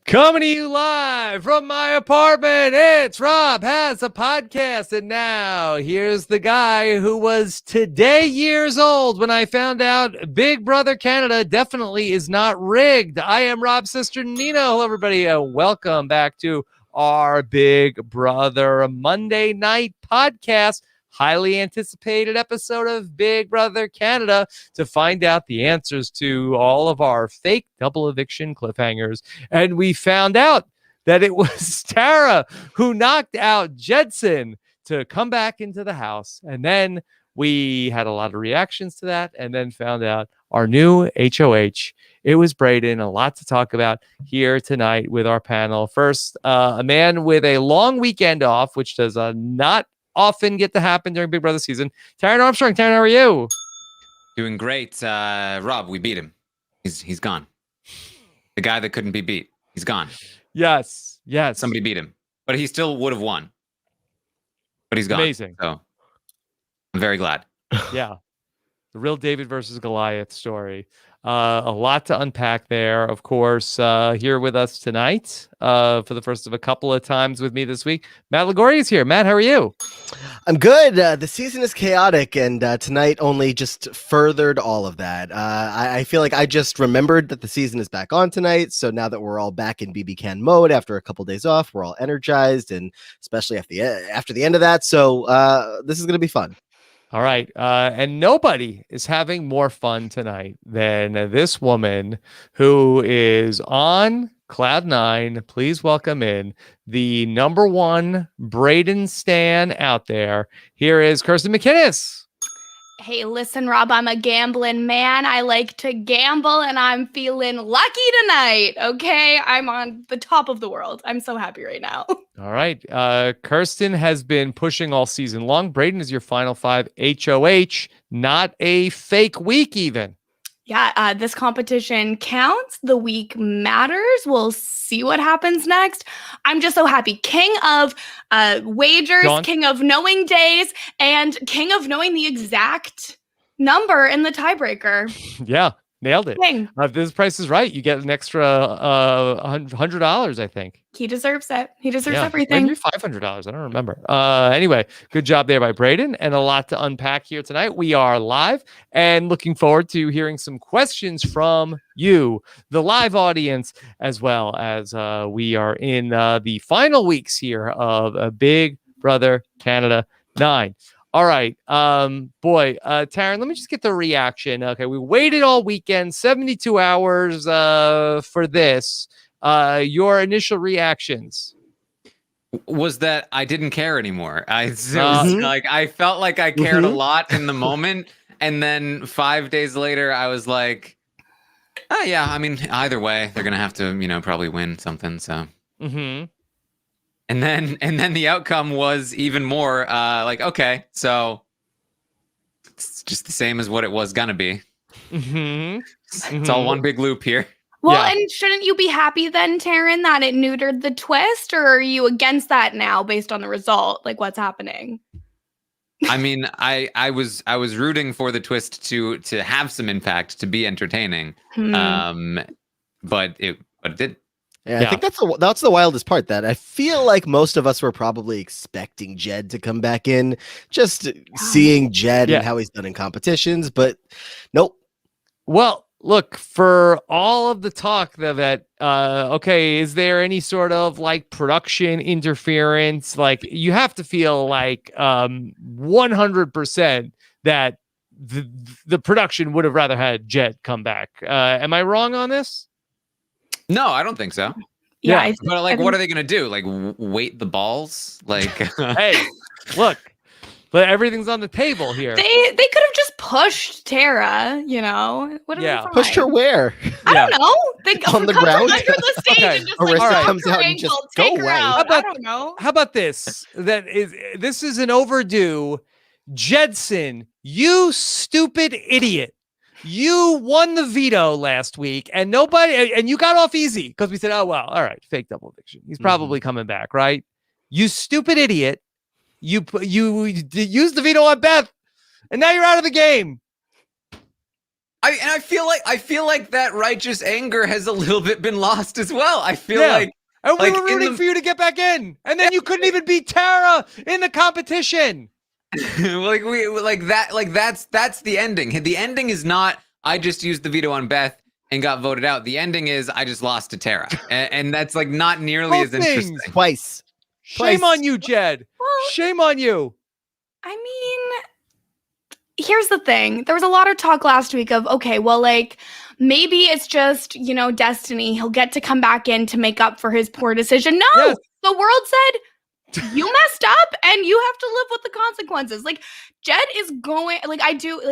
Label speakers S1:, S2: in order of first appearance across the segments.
S1: Coming to you live from my apartment, it's Rob Has a Podcast. And now here's the guy who was today years old when I found out Big Brother Canada definitely is not rigged. I am Rob Cesternino. Hello, everybody. Welcome back to our Big Brother Monday night podcast. Highly anticipated episode of Big Brother Canada to find out the answers to all of our fake double eviction cliffhangers. And we found out that it was Tara who knocked out Jedson to come back into the house. And then we had a lot of reactions to that and then found out our new HOH. It was Brayden. A lot to talk about here tonight with our panel. First, a man with a long weekend off, which does not often get to happen during Big Brother season. Taran Armstrong. Taran, how are you?
S2: Doing great. Rob, we beat him. He's gone. The guy that couldn't be beat. He's gone.
S1: Yes.
S2: Somebody beat him. But he still would have won. But he's gone.
S1: Amazing.
S2: So I'm very glad.
S1: Yeah. The real David versus Goliath story. A lot to unpack there. Of course, here with us tonight for the first of a couple of times with me this week, Matt Liguori is here. Matt, how are you?
S3: I'm good. The season is chaotic, and tonight only just furthered all of that. I feel like I just remembered that the season is back on tonight, so now that we're all back in BB Can mode after a couple days off, we're all energized, and especially after the end of that, so this is going to be fun.
S1: All right. And nobody is having more fun tonight than this woman who is on Cloud 9. Please welcome in the number one Brayden stan out there. Here is Kirsten McKinnis.
S4: Hey, listen, Rob, I'm a gambling man. I like to gamble, and I'm feeling lucky tonight, okay? I'm on the top of the world. I'm so happy right now.
S1: All right. Kirsten has been pushing all season long. Brayden is your final five HOH, not a fake week even.
S4: Yeah, this competition counts. The week matters. We'll see what happens next. I'm just so happy. King of wagers, king of knowing days, and king of knowing the exact number in the tiebreaker.
S1: Yeah, nailed it. If this price is right, you get an extra $100, I think.
S4: He deserves it. He deserves everything.
S1: Maybe $500. I don't remember. Anyway, good job there by Brayden, and a lot to unpack here tonight. We are live and looking forward to hearing some questions from you, the live audience, as well as we are in the final weeks here of Big Brother Canada 9. All right. Taran, let me just get the reaction. Okay, we waited all weekend, 72 hours for this. Your initial reactions
S2: was that I didn't care anymore. I felt like I cared a lot in the moment, and then 5 days later I was like, oh yeah, I mean, either way they're gonna have to probably win something. So and then the outcome was even more like, okay, so it's just the same as what it was gonna be. It's all one big loop here.
S4: Well, and shouldn't you be happy then, Taran, that it neutered the twist, or are you against that now based on the result? Like, what's happening?
S2: I mean, I was rooting for the twist to have some impact, to be entertaining, but it did.
S3: Yeah, I think that's the wildest part. That I feel like most of us were probably expecting Jed to come back in, just seeing Jed and how he's done in competitions, but nope.
S1: Well, look, for all of the talk that okay, is there any sort of like production interference? Like, you have to feel like 100% that the production would have rather had Jed come back. Am I wrong on this?
S2: No, I don't think so.
S4: Yeah.
S2: But like, what are they going to do? Like, wait the balls? Like,
S1: hey, look. But everything's on the table here.
S4: They could have just pushed Tara,
S3: Pushed her where?
S4: I don't know. They
S3: on the ground
S4: under the stage and just
S3: Arista comes out and just go away.
S4: I don't know.
S1: How about this? This is an overdue. Jedson, you stupid idiot. You won the veto last week, and you got off easy because we said, oh, well, all right, fake double eviction. He's probably coming back, right? You stupid idiot. You used the veto on Beth, and now you're out of the game.
S2: I feel like that righteous anger has a little bit been lost as well. I feel like.
S1: And we were rooting for you to get back in, and then you couldn't even beat Tara in the competition.
S2: That's the ending. The ending is not I just used the veto on Beth and got voted out. The ending is I just lost to Tara, and that's like not nearly as interesting.
S3: Twice.
S1: Shame on you, Jed. Shame on you.
S4: I mean, here's the thing. There was a lot of talk last week of, okay, well, like, maybe it's just, destiny. He'll get to come back in to make up for his poor decision. No, The world said, you messed up and you have to live with the consequences. Like, Jed is going,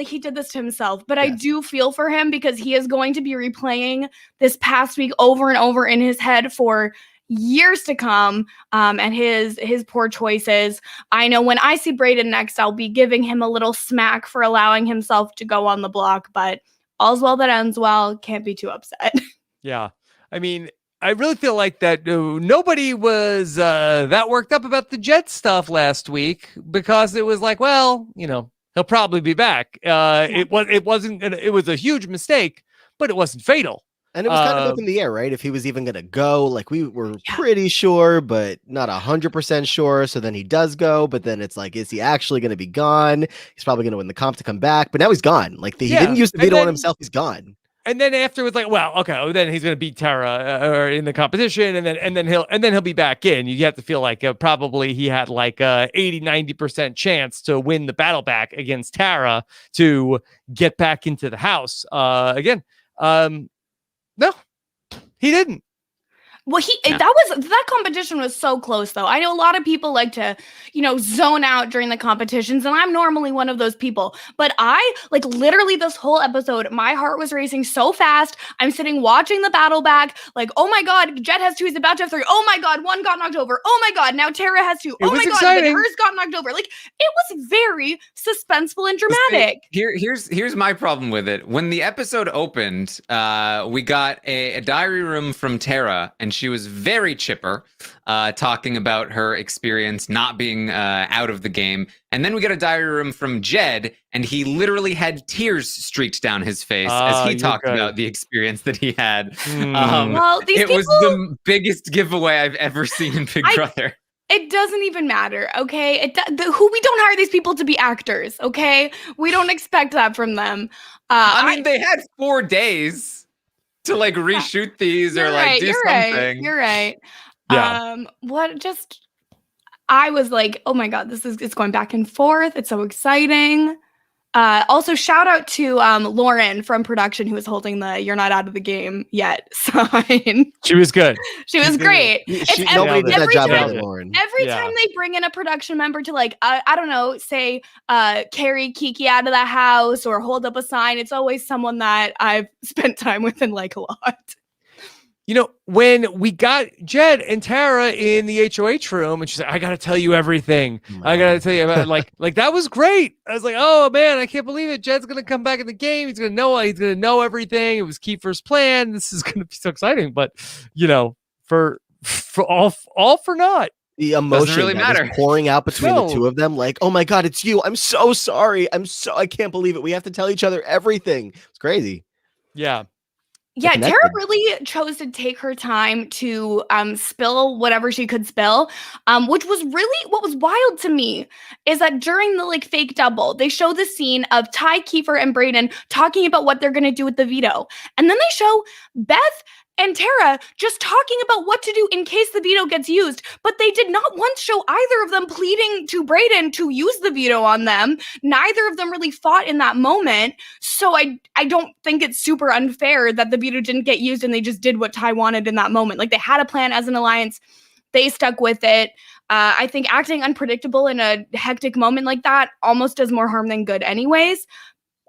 S4: he did this to himself, but I do feel for him because he is going to be replaying this past week over and over in his head for years to come, and his poor choices. I know when I see Brayden next, I'll be giving him a little smack for allowing himself to go on the block, but all's well that ends well. Can't be too upset.
S1: Yeah. I mean, I really feel like that nobody was that worked up about the Jet stuff last week because it was like, well, he'll probably be back. It was a huge mistake, but it wasn't fatal.
S3: And it was kind of up in the air, right? If he was even going to go, like we were pretty sure, but not 100% sure. So then he does go, but then it's like, is he actually going to be gone? He's probably going to win the comp to come back, but now he's gone. Like he didn't use the veto on himself. He's gone.
S1: And then after it was like, well, okay, then he's going to beat Tara in the competition, and then he'll be back in. You have to feel like probably he had like 80-90% chance to win the battle back against Tara to get back into the house again. No, he didn't.
S4: Well, that competition was so close, though. I know a lot of people like to, zone out during the competitions, and I'm normally one of those people. But I, literally this whole episode, my heart was racing so fast. I'm sitting watching the battle back, like, oh my God, Jet has 2, he's about to have 3. Oh my God, 1 got knocked over. Oh my God, now Tara has 2. Oh my God, then hers got knocked over. Like, it was very suspenseful and dramatic.
S2: Here's my problem with it. When the episode opened, we got a diary room from Tara, and she was very chipper, talking about her experience not being out of the game. And then we got a diary room from Jed, and he literally had tears streaked down his face as he talked about the experience that he had. It was the biggest giveaway I've ever seen in Big Brother.
S4: It doesn't even matter, okay? We don't hire these people to be actors, okay? We don't expect that from them.
S2: They had 4 days to reshoot these or do something.
S4: You're right.
S1: Yeah.
S4: I was like, oh my God, it's going back and forth. It's so exciting. Also, shout out to Lauren from production who was holding the "You're not out of the game yet" sign.
S1: She was good.
S4: She was great.
S3: Nobody did that job better than Lauren.
S4: Every time they bring in a production member to I don't know, say carry Kiki out of the house or hold up a sign, it's always someone that I've spent time with and like a lot.
S1: When we got Jed and Tara in the HOH room, and she said, "I got to tell you everything. I got to tell you about like that was great." I was like, "Oh man, I can't believe it. Jed's gonna come back in the game. He's gonna know everything. It was Kiefer's plan. This is gonna be so exciting." But for all for naught.
S3: The emotion really that is pouring out between the two of them, like, "Oh my God, it's you. I'm so sorry. I can't believe it. We have to tell each other everything." It's crazy.
S1: Yeah.
S4: Yeah, Tara really chose to take her time to spill whatever she could spill, which was really what was wild to me is that during the fake double, they show the scene of Ty, Kiefer, and Brayden talking about what they're going to do with the veto. And then they show Beth and Tara just talking about what to do in case the veto gets used, but they did not once show either of them pleading to Brayden to use the veto on them. Neither of them really fought in that moment, so I don't think it's super unfair that the veto didn't get used and they just did what Ty wanted in that moment. They had a plan as an alliance, they stuck with it. I think acting unpredictable in a hectic moment like that almost does more harm than good anyways.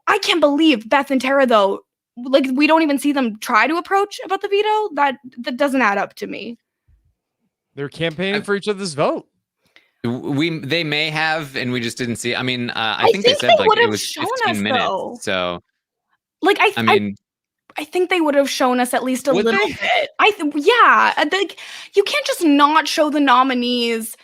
S4: I can't believe Beth and Tara, though, we don't even see them try to approach about the veto. That doesn't add up to me.
S1: They're campaigning for each other's vote.
S2: They may have, and we just didn't see. I mean, I think they said it was 15 minutes. Though. So,
S4: I think they would have shown us at least a little bit. You can't just not show the nominees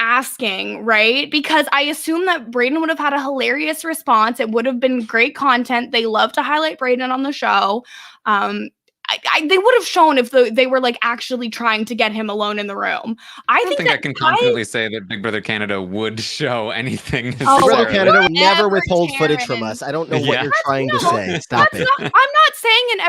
S4: asking, right? Because I assume that Brayden would have had a hilarious response. It would have been great content. They love to highlight Brayden on the show. They would have shown if they were like actually trying to get him alone in the room.
S2: I don't think I can confidently say that Big Brother Canada would show anything.
S3: Big Brother Canada would never withhold footage from us. I don't know what you're trying to say. Stop it.
S4: I'm not saying in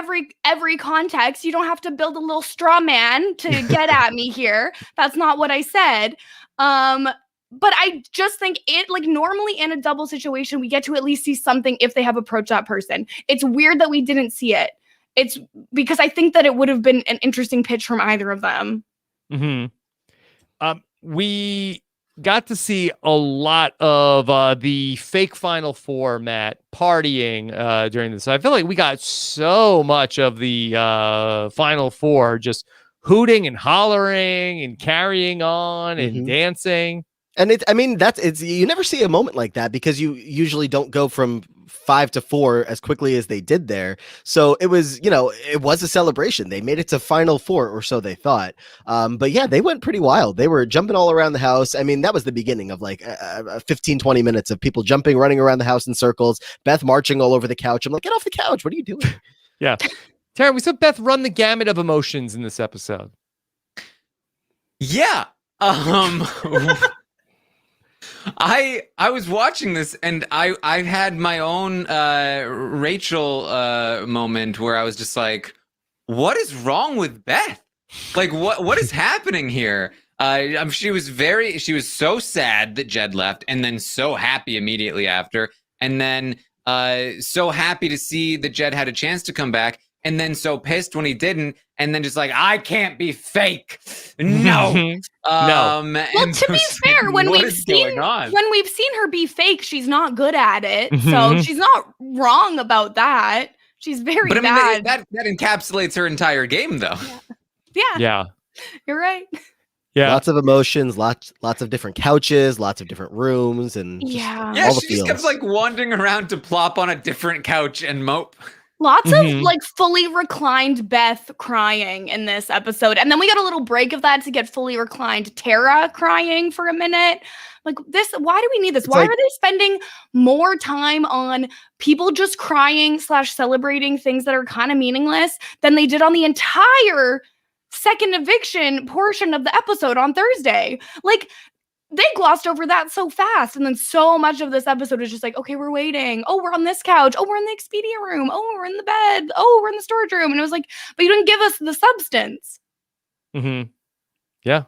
S4: every context. You don't have to build a little straw man to get at me here. That's not what I said. But I just think it, like, normally in a double situation, we get to at least see something if they have approached that person. It's weird that we didn't see it. It's because I think that it would have been an interesting pitch from either of them.
S1: We got to see a lot of the fake Final Four, Matt, partying during this. I feel like we got so much of the Final Four just hooting and hollering and carrying on and dancing.
S3: And you never see a moment like that because you usually don't go from 5 to 4 as quickly as they did there. So it was, it was a celebration. They made it to Final Four, or so they thought. But yeah, they went pretty wild. They were jumping all around the house. I mean, that was the beginning of like 15, 20 minutes of people jumping, running around the house in circles, Beth marching all over the couch. I'm like, get off the couch. What are you doing?
S1: Yeah. Taran, we saw Beth run the gamut of emotions in this episode.
S2: Yeah. I was watching this and I had my own Rachel moment where I was just like, what is wrong with Beth? Like, what is happening here? She was so sad that Jed left, and then so happy immediately after, and then so happy to see that Jed had a chance to come back, and then so pissed when he didn't, and then just like, I can't be fake. No.
S1: No.
S4: Well, to be fair, when we've seen her be fake, she's not good at it. So she's not wrong about that. She's very bad. I mean,
S2: that encapsulates her entire game, though.
S4: Yeah. You're right.
S3: Yeah. Lots of emotions, lots of different couches, lots of different rooms, and
S2: she just kept like wandering around to plop on a different couch and mope.
S4: Lots of like fully reclined Beth crying in this episode. And then we got a little break of that to get fully reclined Tara crying for a minute. Like this, why do we need this? Why are they spending more time on people just crying / celebrating things that are kind of meaningless than they did on the entire second eviction portion of the episode on Thursday? Like, they glossed over that so fast. And then so much of this episode is just like, okay, we're waiting. Oh, we're on this couch. Oh, we're in the Expedia room. Oh, we're in the bed. Oh, we're in the storage room. And it was like, but you didn't give us the substance.
S1: Yeah.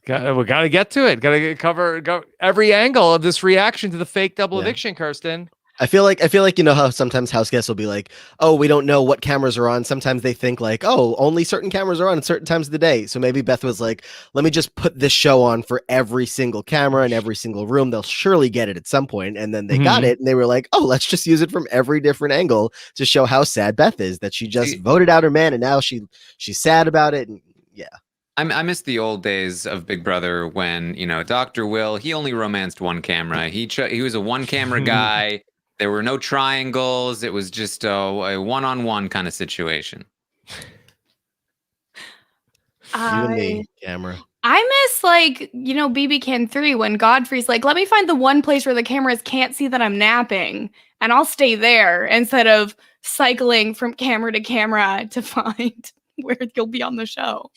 S1: We got to get to it. Got to cover every angle of this reaction to the fake double eviction, Kirsten.
S3: I feel like how sometimes house guests will be like, oh, we don't know what cameras are on. Sometimes they think like, oh, only certain cameras are on at certain times of the day. So maybe Beth was like, let me just put this show on for every single camera in every single room. They'll surely get it at some point. And then they got it and they were like, oh, let's just use it from every different angle to show how sad Beth is, that she just voted out her man and now she's sad about it. And
S2: I miss the old days of Big Brother when, Dr. Will, he only romanced one camera. He was a one camera guy. There were no triangles. It was just a one-on-one kind of situation.
S3: You and me, camera.
S4: I miss BB Can 3 when Godfrey's like, let me find the one place where the cameras can't see that I'm napping and I'll stay there instead of cycling from camera to camera to find where you'll be on the show.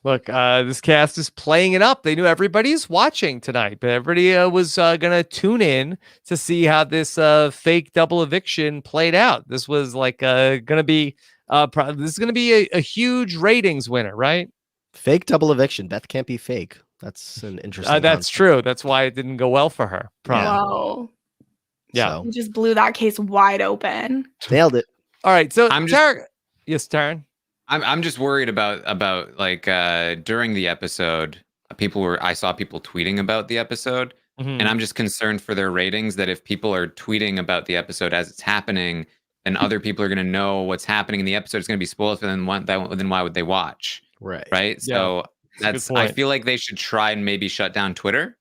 S1: Look, this cast is playing it up. They knew everybody's watching tonight, but everybody was going to tune in to see how this fake double eviction played out. This was like going to be a huge ratings winner, right?
S3: Fake double eviction. Beth can't be fake. That's an interesting.
S1: That's true. That's why it didn't go well for her.
S4: Whoa.
S1: Yeah.
S4: You just blew that case wide open.
S3: Nailed it.
S1: All right. So yes, Taran.
S2: I'm just worried about like during the episode, I saw people tweeting about the episode, and I'm just concerned for their ratings, that if people are tweeting about the episode as it's happening, then other people are going to know what's happening in the episode. It's going to be spoiled for them. Then why would they watch? Right. So I feel like they should try and maybe shut down Twitter.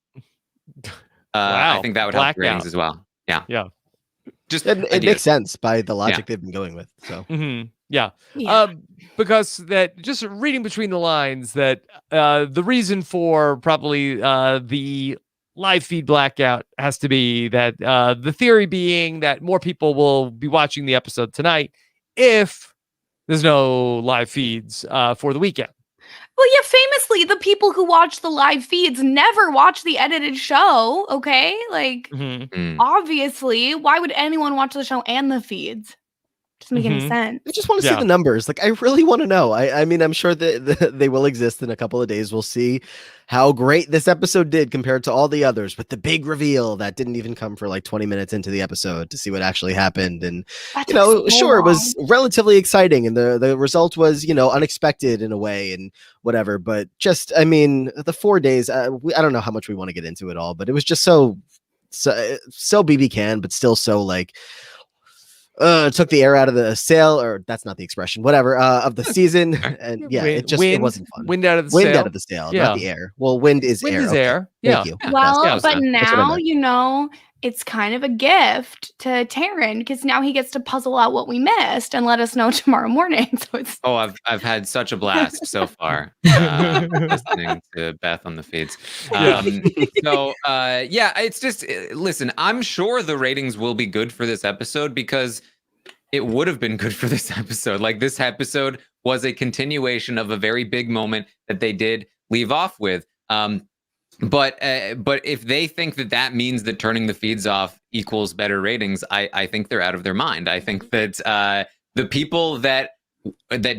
S2: I think that would help ratings as well. Yeah.
S3: Just it makes sense by the logic they've been going with. So.
S1: Yeah.
S4: Yeah.
S1: Because that just reading between the lines that the reason for probably the live feed blackout has to be that the theory being that more people will be watching the episode tonight if there's no live feeds for the weekend.
S4: Well, yeah, famously, the people who watch the live feeds never watch the edited show, okay? Like, obviously, why would anyone watch the show and the feeds? Doesn't make any sense.
S3: I just want to see the numbers. Like, I really want to know. I mean, I'm sure that they will exist in a couple of days. We'll see how great this episode did compared to all the others with the big reveal that didn't even come for like 20 minutes into the episode to see what actually happened. And,
S4: That
S3: you know,
S4: took so
S3: sure, it
S4: long.
S3: was relatively exciting. And the result was, you know, unexpected in a way and whatever. But just, I mean, the 4 days, I don't know how much we want to get into it all, but it was just so BB can, but still so like, took the air out of the sail, or that's not the expression, whatever, of the season. And yeah, it wasn't fun.
S1: Wind out of the sail.
S3: Out of the sail, not the air. Well, wind is
S1: Wind
S3: air.
S1: is
S3: Okay.
S1: air.
S3: Thank you.
S4: Well,
S3: That's
S4: but
S3: what I
S4: now,
S3: meant.
S4: you know, it's kind of a gift to Taran because now he gets to puzzle out what we missed and let us know tomorrow morning. So it's
S2: I've had such a blast so far listening to Beth on the feeds. It's just listen. I'm sure the ratings will be good for this episode because it would have been good for this episode. Like this episode was a continuation of a very big moment that they did leave off with. But if they think that means that turning the feeds off equals better ratings, I think they're out of their mind. I think that the people that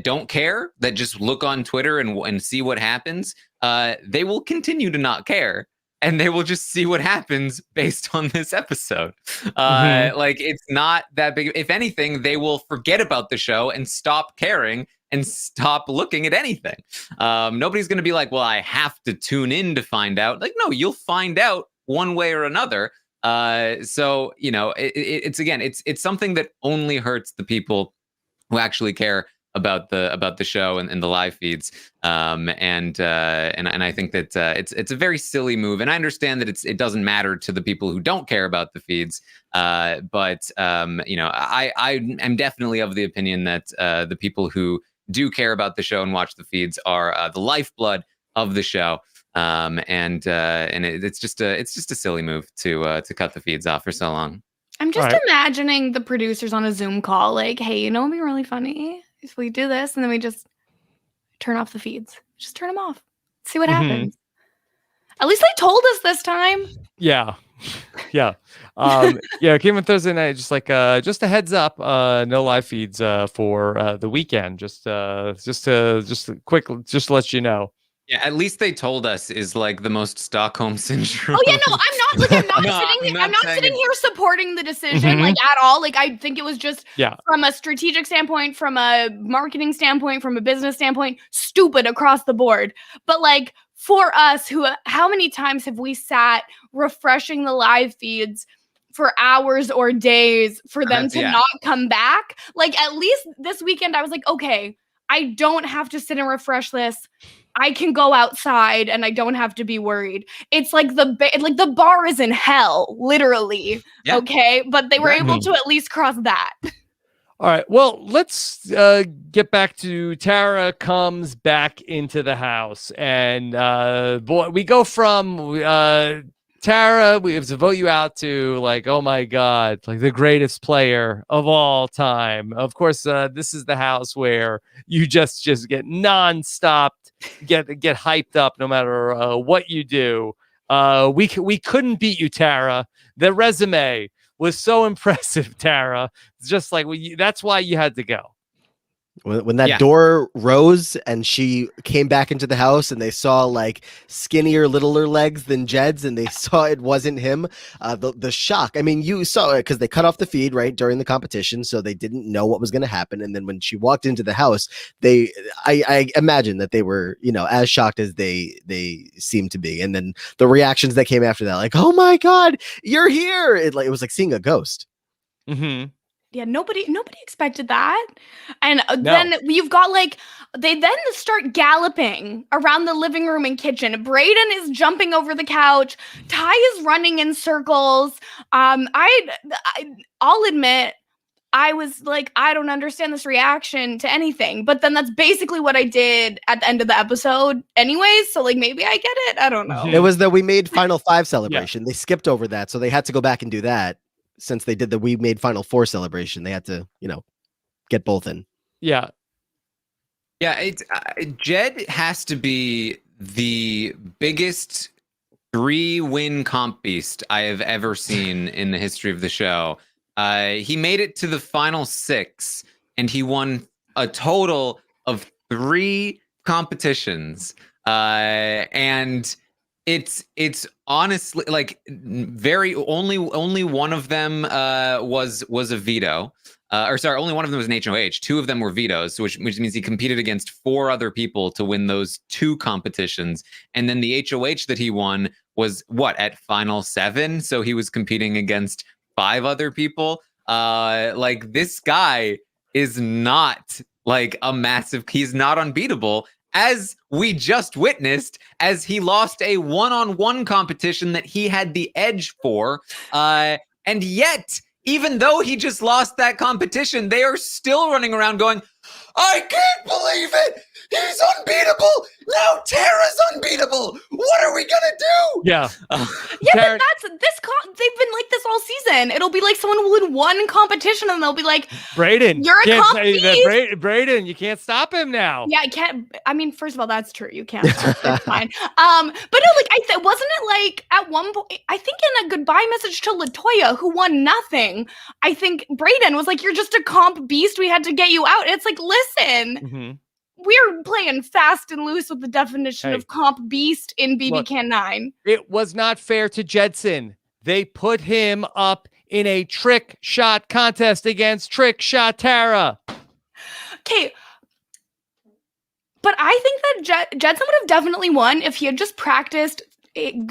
S2: don't care, that just look on Twitter and see what happens, they will continue to not care. And they will just see what happens based on this episode. Like, it's not that big. If anything, they will forget about the show and stop caring and stop looking at anything. Nobody's going to be like, well, I have to tune in to find out. Like, no, you'll find out one way or another. So, you know, it's something that only hurts the people who actually care about the show and the live feeds, and I think that it's a very silly move, and I understand that it doesn't matter to the people who don't care about the feeds, but you know, I am definitely of the opinion that the people who do care about the show and watch the feeds are the lifeblood of the show, and it's just a silly move to cut the feeds off for so long.
S4: I'm just imagining the producers on a Zoom call, like, hey, you know what'd be really funny? If we do this and then we just turn off the feeds. Just turn them off. See what happens. At least they told us this time.
S1: Yeah. Yeah. Came on Thursday night, just like just a heads up, no live feeds for the weekend. Just to let you know.
S2: Yeah, at least they told us is like the most Stockholm syndrome.
S4: Oh yeah, no, I'm not sitting here supporting the decision like at all. Like I think it was just from a strategic standpoint, from a marketing standpoint, from a business standpoint, stupid across the board. But like for us, how many times have we sat refreshing the live feeds for hours or days for them to not come back? Like at least this weekend I was like, okay, I don't have to sit and refresh this. I can go outside and I don't have to be worried. It's like the bar is in hell, literally. Yeah. Okay, but they were able to at least cross that.
S1: All right. Well, let's get back to Tara comes back into the house, and we go from Tara, we have to vote you out to like, oh my God, like the greatest player of all time. Of course, this is the house where you just get nonstop, get hyped up no matter what you do. We couldn't beat you, Tara. The resume was so impressive, Tara. It's just like that's why you had to go.
S3: When that door rose and she came back into the house and they saw like skinnier, littler legs than Jed's and they saw it wasn't him, the shock. I mean, you saw it because they cut off the feed right during the competition, so they didn't know what was going to happen. And then when she walked into the house, I imagine that they were, you know, as shocked as they seemed to be. And then the reactions that came after that, like, oh my God, you're here! It was like seeing a ghost.
S1: Mm-hmm.
S4: Yeah, nobody expected that. And then you've got like, they then start galloping around the living room and kitchen. Brayden is jumping over the couch. Ty is running in circles. I'll admit, I was like, I don't understand this reaction to anything. But then that's basically what I did at the end of the episode anyways. So like, maybe I get it. I don't know.
S3: It was the We Made Final 5 celebration. They skipped over that. So they had to go back and do that. Since they did the We Made Final 4 celebration, they had to, get both in.
S1: Yeah.
S2: Yeah, Jed has to be the biggest 3-win comp beast I have ever seen in the history of the show. He made it to the final 6, and he won a total of 3 competitions. And it's honestly like only one of them was a veto. Only one of them was an HOH. 2 of them were vetoes, which means he competed against 4 other people to win those 2 competitions. And then the HOH that he won was at final 7. So he was competing against 5 other people. Like, this guy is not like he's not unbeatable, as we just witnessed, as he lost a one-on-one competition that he had the edge for. And yet, even though he just lost that competition, they are still running around going, I can't believe it! He's unbeatable! Now Tara's unbeatable! What are we gonna do?
S1: Yeah.
S4: But they've been like this all season. It'll be like someone will win one competition and they'll be like,
S1: Brayden,
S4: you're a comp beast.
S1: Brayden, you can't stop him now.
S4: Yeah, I can't. I mean, first of all, that's true. You can't. It's fine. But no, like, wasn't it like at one point, I think in a goodbye message to LaToya, who won nothing, I think Brayden was like, you're just a comp beast. We had to get you out. And it's like, listen, we're playing fast and loose with the definition of comp beast in BB Can 9.
S1: It was not fair to Jedson. They put him up in a trick shot contest against Trick Shot Tara.
S4: Okay. But I think that Jedson would have definitely won if he had just practiced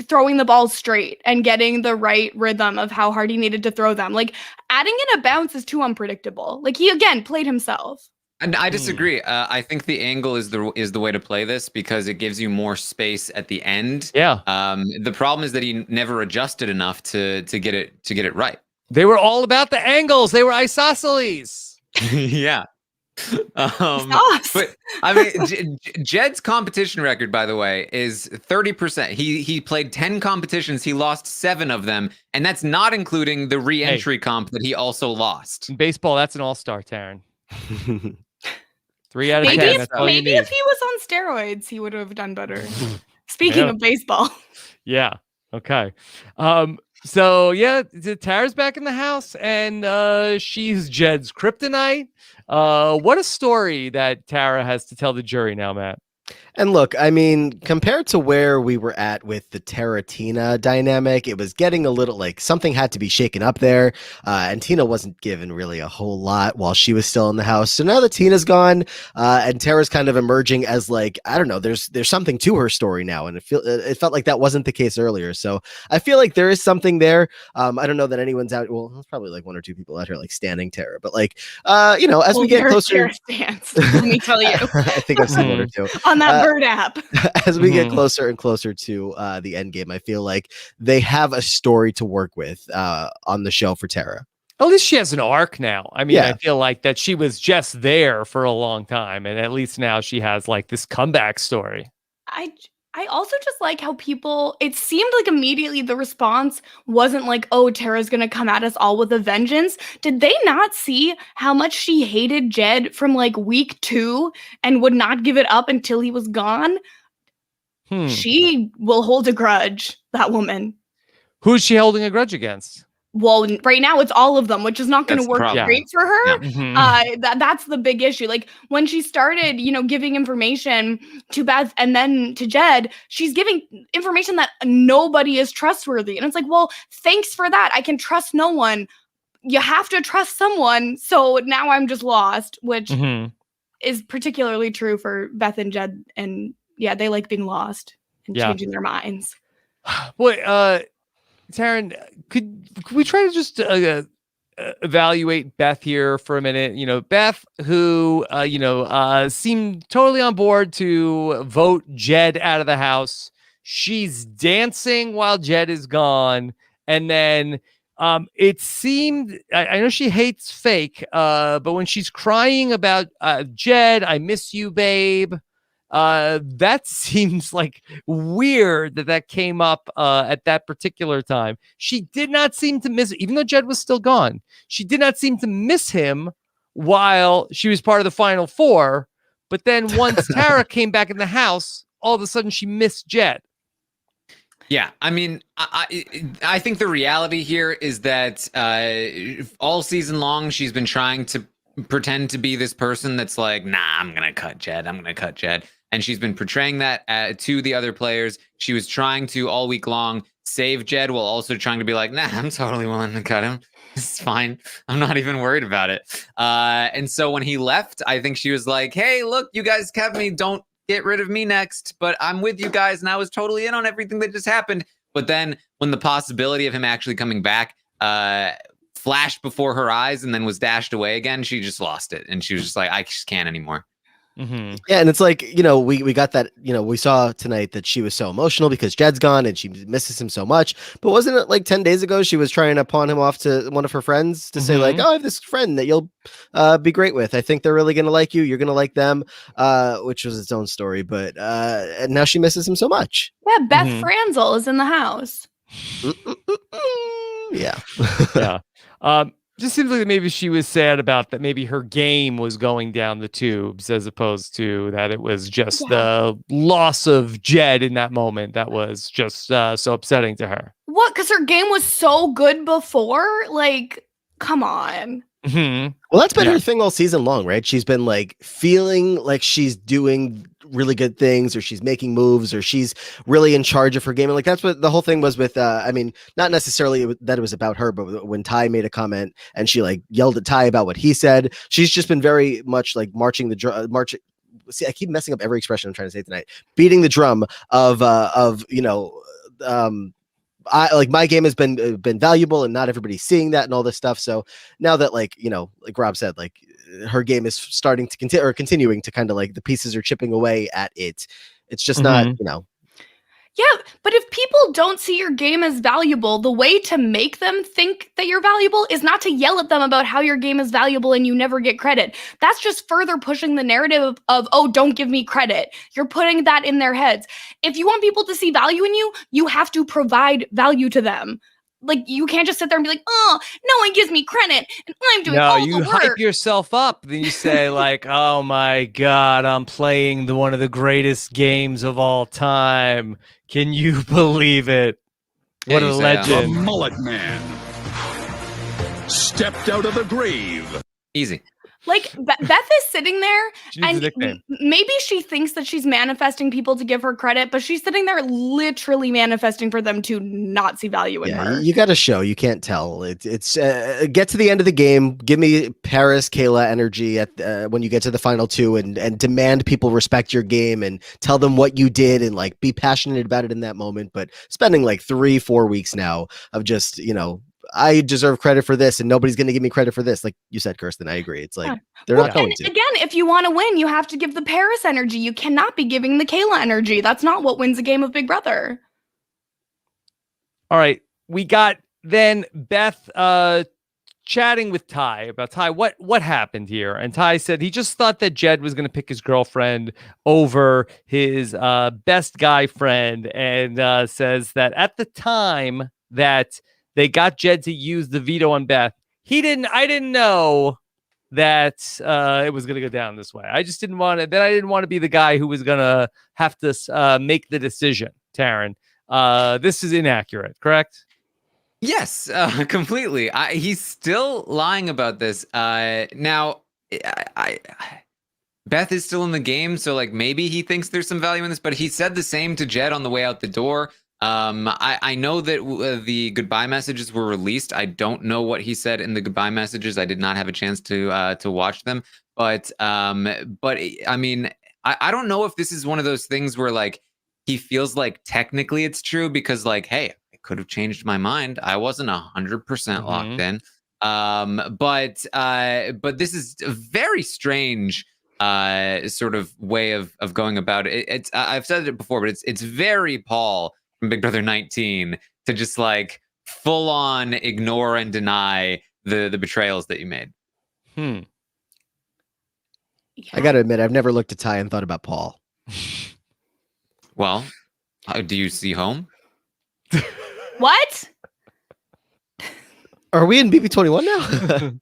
S4: throwing the ball straight and getting the right rhythm of how hard he needed to throw them. Like, adding in a bounce is too unpredictable. Like, he again played himself.
S2: And I disagree. I think the angle is the way to play this because it gives you more space at the end.
S1: Yeah.
S2: The problem is that he never adjusted enough to get it right.
S1: They were all about the angles. They were isosceles.
S2: Yeah. But I mean, Jed's competition record, by the way, is 30%. He played 10 competitions. He lost 7 of them, and that's not including the re-entry comp that he also lost.
S1: In baseball, that's an all-star, Taran. 3 out of 10. That's all you need.
S4: Maybe if he was on steroids, he would have done better. Speaking of baseball.
S1: Yeah. Okay. So yeah, Tara's back in the house, and she's Jed's kryptonite. What a story that Tara has to tell the jury now, Matt.
S3: And look, I mean, compared to where we were at with the Tara-Tina dynamic, it was getting a little like something had to be shaken up there. And Tina wasn't given really a whole lot while she was still in the house. So now that Tina's gone, and Tara's kind of emerging as like, I don't know, there's something to her story now. And it felt like that wasn't the case earlier. So I feel like there is something there. I don't know that anyone's out. Well, there's probably like 1 or 2 people out here like standing Tara, but like, as we get closer,
S4: let me tell you,
S3: I think I've seen 1 or 2
S4: on that bird app.
S3: As we get closer and closer to the end game, I feel like they have a story to work with on the show for Tara.
S1: At least she has an arc now. I mean, I feel like that she was just there for a long time, and at least now she has like this comeback story.
S4: I also just like how it seemed like immediately the response wasn't like, oh, Tara's going to come at us all with a vengeance. Did they not see how much she hated Jed from like week 2 and would not give it up until he was gone? She will hold a grudge, that woman.
S1: Who's she holding a grudge against?
S4: Well, right now it's all of them, which is not going to work great for her.
S1: Yeah.
S4: That's the big issue. Like when she started, giving information to Beth and then to Jed, she's giving information that nobody is trustworthy. And it's like, well, thanks for that. I can trust no one. You have to trust someone. So now I'm just lost, which is particularly true for Beth and Jed. And yeah, they like being lost and changing their minds.
S1: Boy, Taran, could we try to just evaluate Beth here for a minute? Beth, who seemed totally on board to vote Jed out of the house. She's dancing while Jed is gone, and then It seemed, I know she hates fake, but when she's crying about Jed, I miss you, babe. That seems like weird that came up at that particular time. She did not seem to miss, even though Jed was still gone. She did not seem to miss him while she was part of the Final Four. But then once Tara came back in the house, all of a sudden she missed Jed.
S2: Yeah, I mean, I think the reality here is that all season long she's been trying to pretend to be this person that's like, nah, I'm gonna cut Jed. And she's been portraying that to the other players. She was trying to all week long save Jed while also trying to be like, nah, I'm totally willing to cut him. It's fine. I'm not even worried about it. And so when he left, I think she was like, hey, look, you guys kept me. Don't get rid of me next, but I'm with you guys. And I was totally in on everything that just happened. But then when the possibility of him actually coming back flashed before her eyes and then was dashed away again, she just lost it. And she was just like, I just can't anymore.
S3: Mm-hmm. Yeah, and it's like, we got that, we saw tonight that she was so emotional because Jed's gone and she misses him so much. But wasn't it like 10 days ago she was trying to pawn him off to one of her friends to say like, oh, I have this friend that you'll be great with. I think they're really going to like you. You're going to like them, which was its own story. But and now she misses him so much.
S4: Yeah, Beth Franzel is in the house.
S3: Yeah.
S1: Yeah. Just seems like maybe she was sad about that. Maybe her game was going down the tubes as opposed to that it was just the loss of Jed in that moment that was just so upsetting to her.
S4: What? Because her game was so good before? Like, come on.
S3: Mm-hmm. Well, that's been her thing all season long, right? She's been like feeling like she's doing really good things or she's making moves or she's really in charge of her game. And like, that's what the whole thing was with, I mean, not necessarily that it was about her, but when Ty made a comment and she like yelled at Ty about what he said, she's just been very much like marching. See, I keep messing up every expression I'm trying to say tonight, beating the drum of my game has been valuable and not everybody's seeing that and all this stuff. So now that like Rob said, like her game is starting to continuing to kind of like the pieces are chipping away at it. It's just not,
S4: Yeah, but if people don't see your game as valuable, the way to make them think that you're valuable is not to yell at them about how your game is valuable and you never get credit. That's just further pushing the narrative of, oh, don't give me credit. You're putting that in their heads. If you want people to see value in you, you have to provide value to them. Like, you can't just sit there and be like, oh, no one gives me credit and I'm doing all the work.
S1: No, you hype yourself up. Then you say like, oh my God, I'm playing one of the greatest games of all time. Can you believe it? What a legend.
S5: The mullet man stepped out of the grave.
S2: Easy.
S4: Like, Beth is sitting there, and maybe she thinks that she's manifesting people to give her credit, but she's sitting there literally manifesting for them to not see value in her.
S3: You got to show. You can't tell. It's get to the end of the game. Give me Paris, Kayla energy at when you get to the final two, and demand people respect your game and tell them what you did and like be passionate about it in that moment. But spending like 3-4 weeks now of just I deserve credit for this and nobody's going to give me credit for this. Like you said, Kirsten, I agree. It's like they're not going to.
S4: Again, if you want to win, you have to give the Paris energy. You cannot be giving the Kayla energy. That's not what wins a game of Big Brother.
S1: All right. We got then Beth chatting with Ty about Ty. What happened here? And Ty said he just thought that Jed was going to pick his girlfriend over his best guy friend, and says that at the time that they got Jed to use the veto on Beth, I didn't know that it was going to go down this way. I just didn't want to. Then I didn't want to be the guy who was going to have to make the decision. Taran, this is inaccurate, correct?
S2: Yes, completely. He's still lying about this. Now, Beth is still in the game, so like maybe he thinks there's some value in this, but he said the same to Jed on the way out the door. I know that the goodbye messages were released. I don't know what he said in the goodbye messages. I did not have a chance to watch them, but I mean, I don't know if this is one of those things where like he feels like technically it's true because like, hey, I could have changed my mind. I wasn't 100% locked in. But this is a very strange sort of way of going about it. It's I've said it before, but it's very Paul from Big Brother 19 to just like full on ignore and deny the betrayals that you made.
S4: Yeah.
S3: I gotta admit, I've never looked at Ty and thought about Paul.
S2: Well, do you see home?
S4: What?
S3: Are we in BB21 now?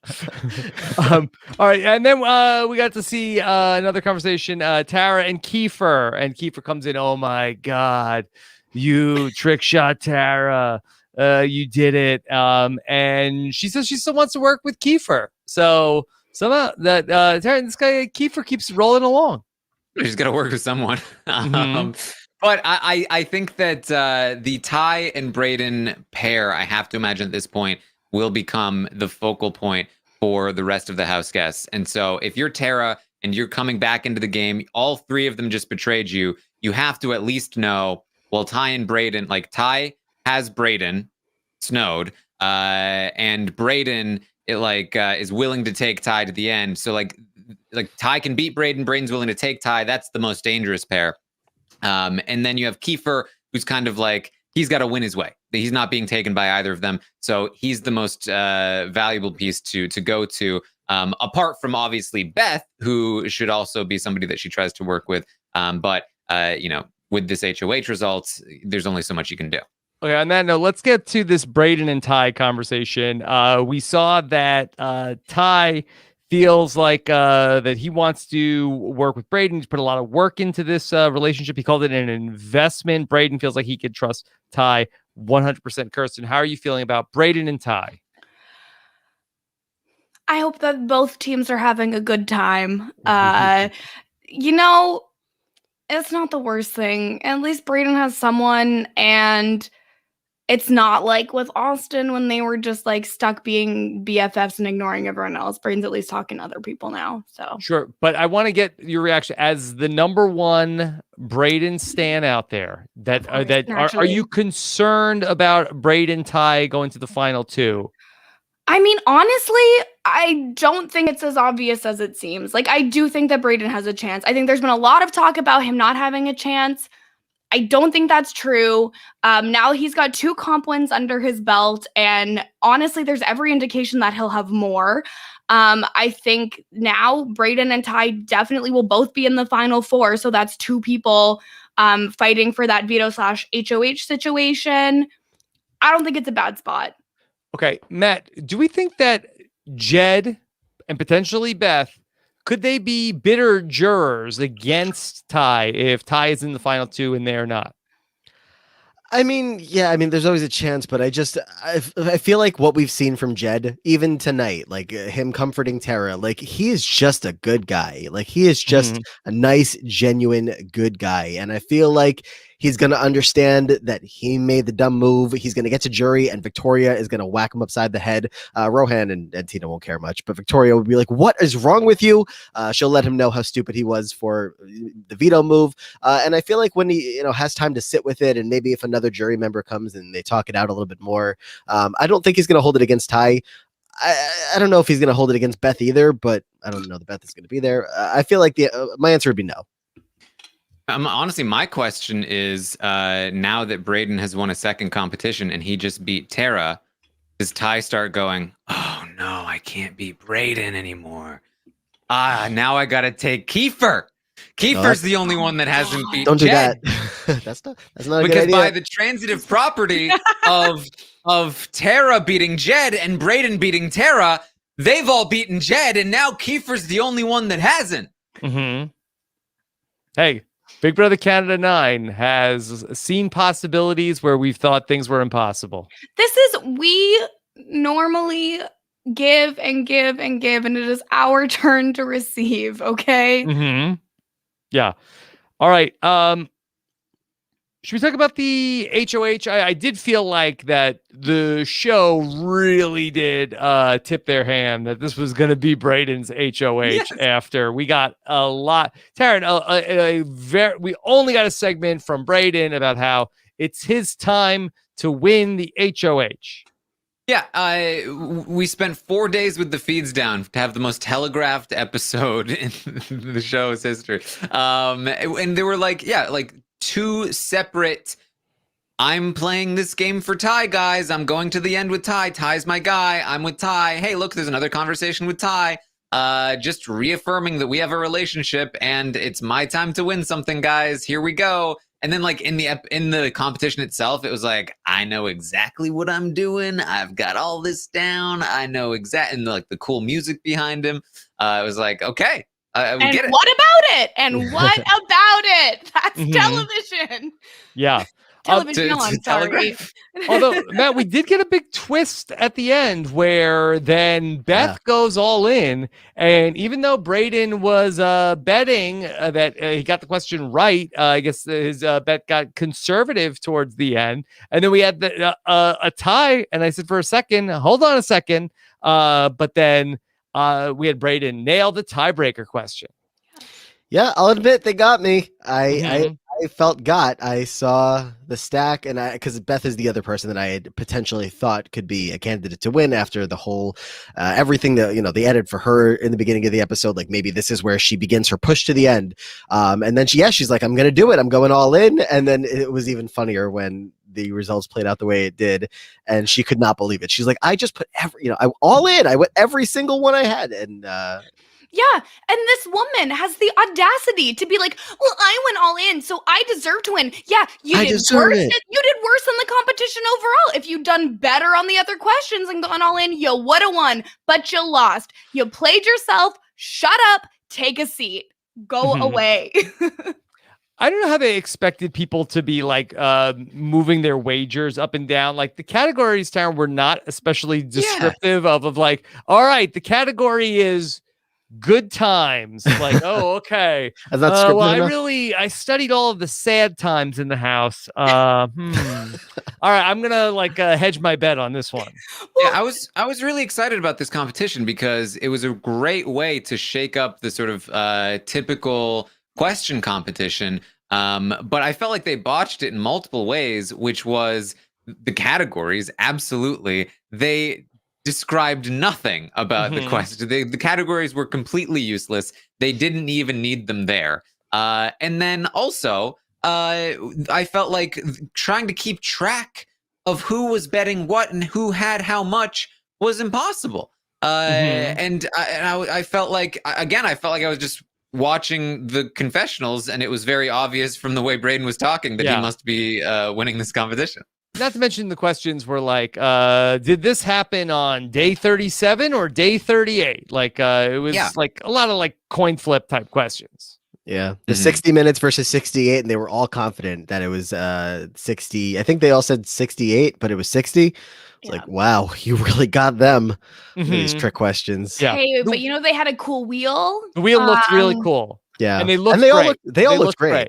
S1: All right, and then we got to see another conversation. Tara and Kiefer comes in. Oh my God, you trick shot Tara! You did it. And she says she still wants to work with Kiefer. So somehow that Tara, this guy Kiefer keeps rolling along.
S2: She's got to work with someone. But I think that the Ty and Brayden pair, I have to imagine at this point, will become the focal point for the rest of the house guests. And so if you're Tara and you're coming back into the game, all three of them just betrayed you. You have to at least know, well, Ty and Brayden, like Ty has Brayden snowed, and Brayden is willing to take Ty to the end. So like Ty can beat Brayden, Brayden's willing to take Ty. That's the most dangerous pair. And then you have Kiefer, who's kind of like, he's got to win his way. He's not being taken by either of them. So he's the most valuable piece to go to, apart from obviously Beth, who should also be somebody that she tries to work with. But with this HOH results, there's only so much you can do.
S1: Okay, on that note, let's get to this Brayden and Ty conversation. We saw that Ty feels like that he wants to work with Brayden. He's put a lot of work into this relationship. He called it an investment. Brayden feels like he could trust Ty 100%. Kirsten, how are you feeling about Brayden and Ty?
S4: I hope that both teams are having a good time. It's not the worst thing. At least Brayden has someone, and it's not like with Austin when they were just like stuck being BFFs and ignoring everyone else. Brayden's at least talking to other people now. So
S1: sure, but I want to get your reaction as the number one Brayden stan out there. Are you concerned about Brayden Ty going to the final two?
S4: I mean, honestly, I don't think it's as obvious as it seems. Like, I do think that Brayden has a chance. I think there's been a lot of talk about him not having a chance. I don't think that's true. Now he's got 2 comp wins under his belt, and honestly, there's every indication that he'll have more. I think now Brayden and Ty definitely will both be in the final 4, so that's 2 people fighting for that veto/HOH situation. I don't think it's a bad spot.
S1: Okay, Matt, do we think that Jed and potentially Beth, could they be bitter jurors against Ty if Ty is in the final 2 and they're not?
S3: I mean, there's always a chance, but I feel like what we've seen from Jed, even tonight, like him comforting Tara, like he is just a good guy. Like he is just a nice, genuine, good guy. And I feel like he's going to understand that he made the dumb move. He's going to get to jury and Victoria is going to whack him upside the head. Rohan and Tina won't care much, but Victoria will be like, what is wrong with you? She'll let him know how stupid he was for the veto move. And I feel like when he has time to sit with it, and maybe if another jury member comes and they talk it out a little bit more, I don't think he's going to hold it against Ty. I don't know if he's going to hold it against Beth either, but I don't know that Beth is going to be there. I feel like my answer would be no.
S2: Honestly, my question is, now that Brayden has won a second competition and he just beat Tara, does Ty start going, oh no, I can't beat Brayden anymore. Now I got to take Kiefer. Kiefer's the only one that hasn't beat
S3: Don't do
S2: Jed.
S3: that. That's not a good
S2: Because
S3: idea.
S2: by the transitive property of Tara beating Jed and Brayden beating Tara, they've all beaten Jed, and now Kiefer's the only one that hasn't.
S1: Mm-hmm. Hey, Big Brother Canada 9 has seen possibilities where we've thought things were impossible.
S4: We normally give and give and give, and it is our turn to receive, okay?
S1: Mm-hmm. Yeah. All right. Should we talk about the HOH? I did feel like that the show really did tip their hand that this was going to be Brayden's HOH after we got a lot. Taran, we only got a segment from Brayden about how it's his time to win the HOH.
S2: Yeah, we spent 4 days with the feeds down to have the most telegraphed episode in the show's history. And there were like 2 separate I'm playing this game for Ty, guys. I'm going to the end with Ty. Ty's my guy. I'm with Ty. Hey, look, there's another conversation with Ty. Just reaffirming that we have a relationship and it's my time to win something, guys. Here we go. And then like in the competition itself, it was like, I know exactly what I'm doing. I've got all this down. I know exactly, and like the cool music behind him. It was like, okay, we get it.
S4: What about it? And what about it? That's television.
S1: Yeah.
S4: Television on, sorry.
S1: Although, Matt, we did get a big twist at the end where then Beth goes all in. And even though Brayden was betting that he got the question right, I guess his bet got conservative towards the end. And then we had a tie. And I said for a second, hold on a second. But then we had Brayden nail the tiebreaker question.
S3: Yeah, I'll admit they got me. I felt got. I saw the stack, and because Beth is the other person that I had potentially thought could be a candidate to win after the whole everything that they added for her in the beginning of the episode. Like maybe this is where she begins her push to the end, and then she's like, "I'm going to do it. I'm going all in." And then it was even funnier when the results played out the way it did, and she could not believe it. She's like, "I just put I all in. I went every single one I had," and.
S4: Yeah, and this woman has the audacity to be like, well, I went all in, so I deserve to win. Yeah, you did worse. You did worse than the competition overall. If you'd done better on the other questions and gone all in, you would have won, but you lost. You played yourself. Shut up. Take a seat. Go away.
S1: I don't know how they expected people to be like moving their wagers up and down. Like the categories, Taran, were not especially descriptive of like, all right, the category is good times. Like, oh, okay. Well, I studied all of the sad times in the house. All right, I'm gonna like hedge my bet on this one.
S2: Yeah, I was really excited about this competition because it was a great way to shake up the sort of typical question competition. But I felt like they botched it in multiple ways, which was the categories. Absolutely, they described nothing about the question. The categories were completely useless. They didn't even need them there. And then also, I felt like trying to keep track of who was betting what and who had how much was impossible. And I felt like, again, I was just watching the confessionals, and it was very obvious from the way Brayden was talking that he must be winning this competition.
S1: Not to mention the questions were like, did this happen on day 37 or day 38? Like, it was like a lot of like coin flip type questions.
S3: Yeah. The 60 minutes versus 68, and they were all confident that it was 60. I think they all said 68, but it was 60. It's like, wow, you really got them for these trick questions.
S1: Yeah.
S4: Hey, but they had a cool wheel.
S1: The wheel looked really cool.
S3: Yeah.
S1: And they all looked great.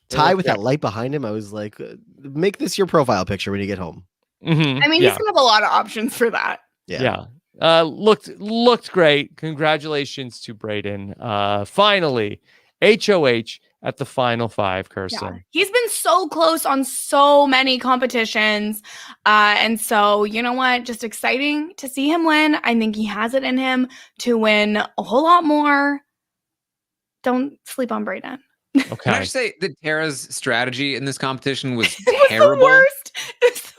S3: Ty with that light behind him, I was like, make this your profile picture when you get home.
S4: I mean, he's gonna have a lot of options for that.
S1: Yeah. Looked great. Congratulations to Brayden. Finally, HOH at the final 5, Kirsten.
S4: Yeah. He's been so close on so many competitions. And so, you know what? Just exciting to see him win. I think he has it in him to win a whole lot more. Don't sleep on Brayden.
S1: Okay.
S2: Can I just say that Tara's strategy in this competition was
S4: it
S2: terrible?
S4: Was the worst.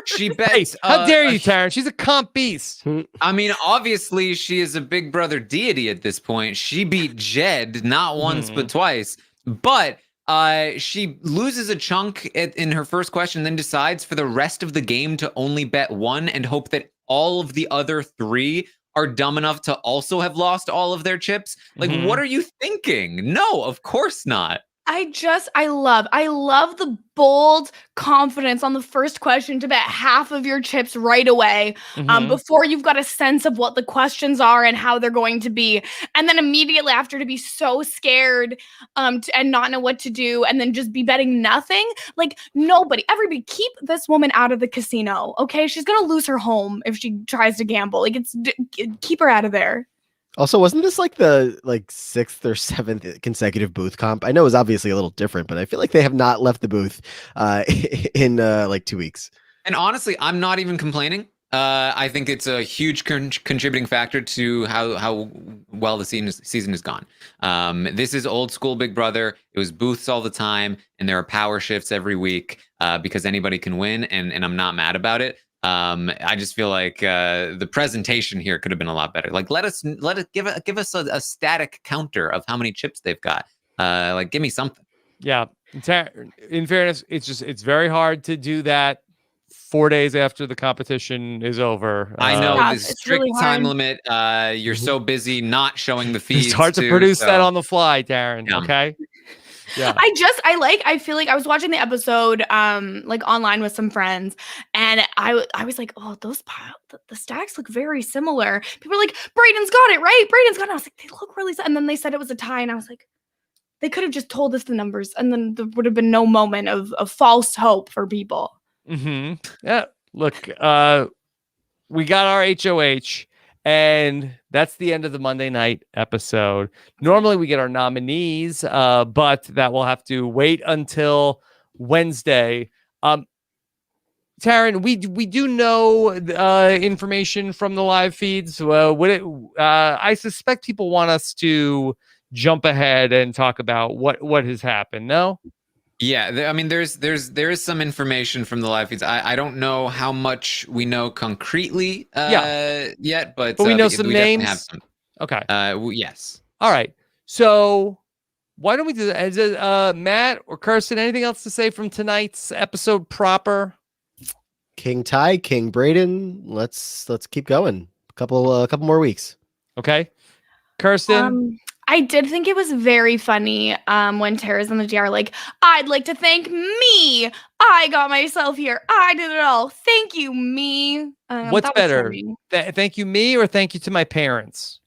S2: She bets.
S1: How dare you, Taran? She's a comp beast.
S2: I mean, obviously, she is a Big Brother deity at this point. She beat Jed not once but twice. But she loses a chunk in her first question, then decides for the rest of the game to only bet one and hope that all of the other 3 are dumb enough to also have lost all of their chips. Like, what are you thinking? No, of course not.
S4: I love the bold confidence on the first question to bet half of your chips right away before you've got a sense of what the questions are and how they're going to be. And then immediately after to be so scared and not know what to do and then just be betting nothing. Like everybody keep this woman out of the casino. Okay. She's going to lose her home if she tries to gamble. Like keep her out of there.
S3: Also, wasn't this like the 6th or 7th consecutive booth comp? I know it was obviously a little different, but I feel like they have not left the booth in 2 weeks.
S2: And honestly, I'm not even complaining I think it's a huge contributing factor to how well the season has gone. This is old school Big Brother. It was booths all the time, and there are power shifts every week because anybody can win, and I'm not mad about it. I just feel like the presentation here could have been a lot better. Like, give us a static counter of how many chips they've got. Like, give me something.
S1: Yeah. In fairness, it's very hard to do that 4 days after the competition is over.
S2: I know
S4: Yeah,
S2: there's
S4: it's
S2: strict
S4: really
S2: time
S4: hard.
S2: limit. You're so busy not showing the feeds.
S1: It's hard to
S2: too,
S1: produce
S2: so-
S1: that on the fly, Taran.
S2: Yeah.
S1: Okay. Yeah.
S4: I feel like I was watching the episode like online with some friends, and I was like, oh, the stacks look very similar. People are like, Brayden's got it, right? Brayden's got it. I was like, they look really and then they said it was a tie, and I was like, they could have just told us the numbers, and then there would have been no moment of false hope for people.
S1: Mm-hmm. Yeah. Look, we got our HOH, and that's the end of the Monday night episode. Normally we get our nominees, but that will have to wait until Wednesday. Taran, we do know information from the live feeds. I suspect people want us to jump ahead and talk about what has happened. No?
S2: Yeah, I mean, there is some information from the live feeds. I don't know how much we know concretely yet, but
S1: we know some
S2: we
S1: names.
S2: Have some.
S1: Okay.
S2: Yes.
S1: All right. So why don't we do that? Is it, Matt or Kirsten, anything else to say from tonight's episode proper?
S3: King Ty, King Brayden. Let's keep going. A couple more weeks.
S1: Okay. Kirsten.
S4: I did think it was very funny when Tara's in the DR, like, I'd like to thank me. I got myself here. I did it all. Thank you, me.
S1: What's better? Thank you, me, or thank you to my parents?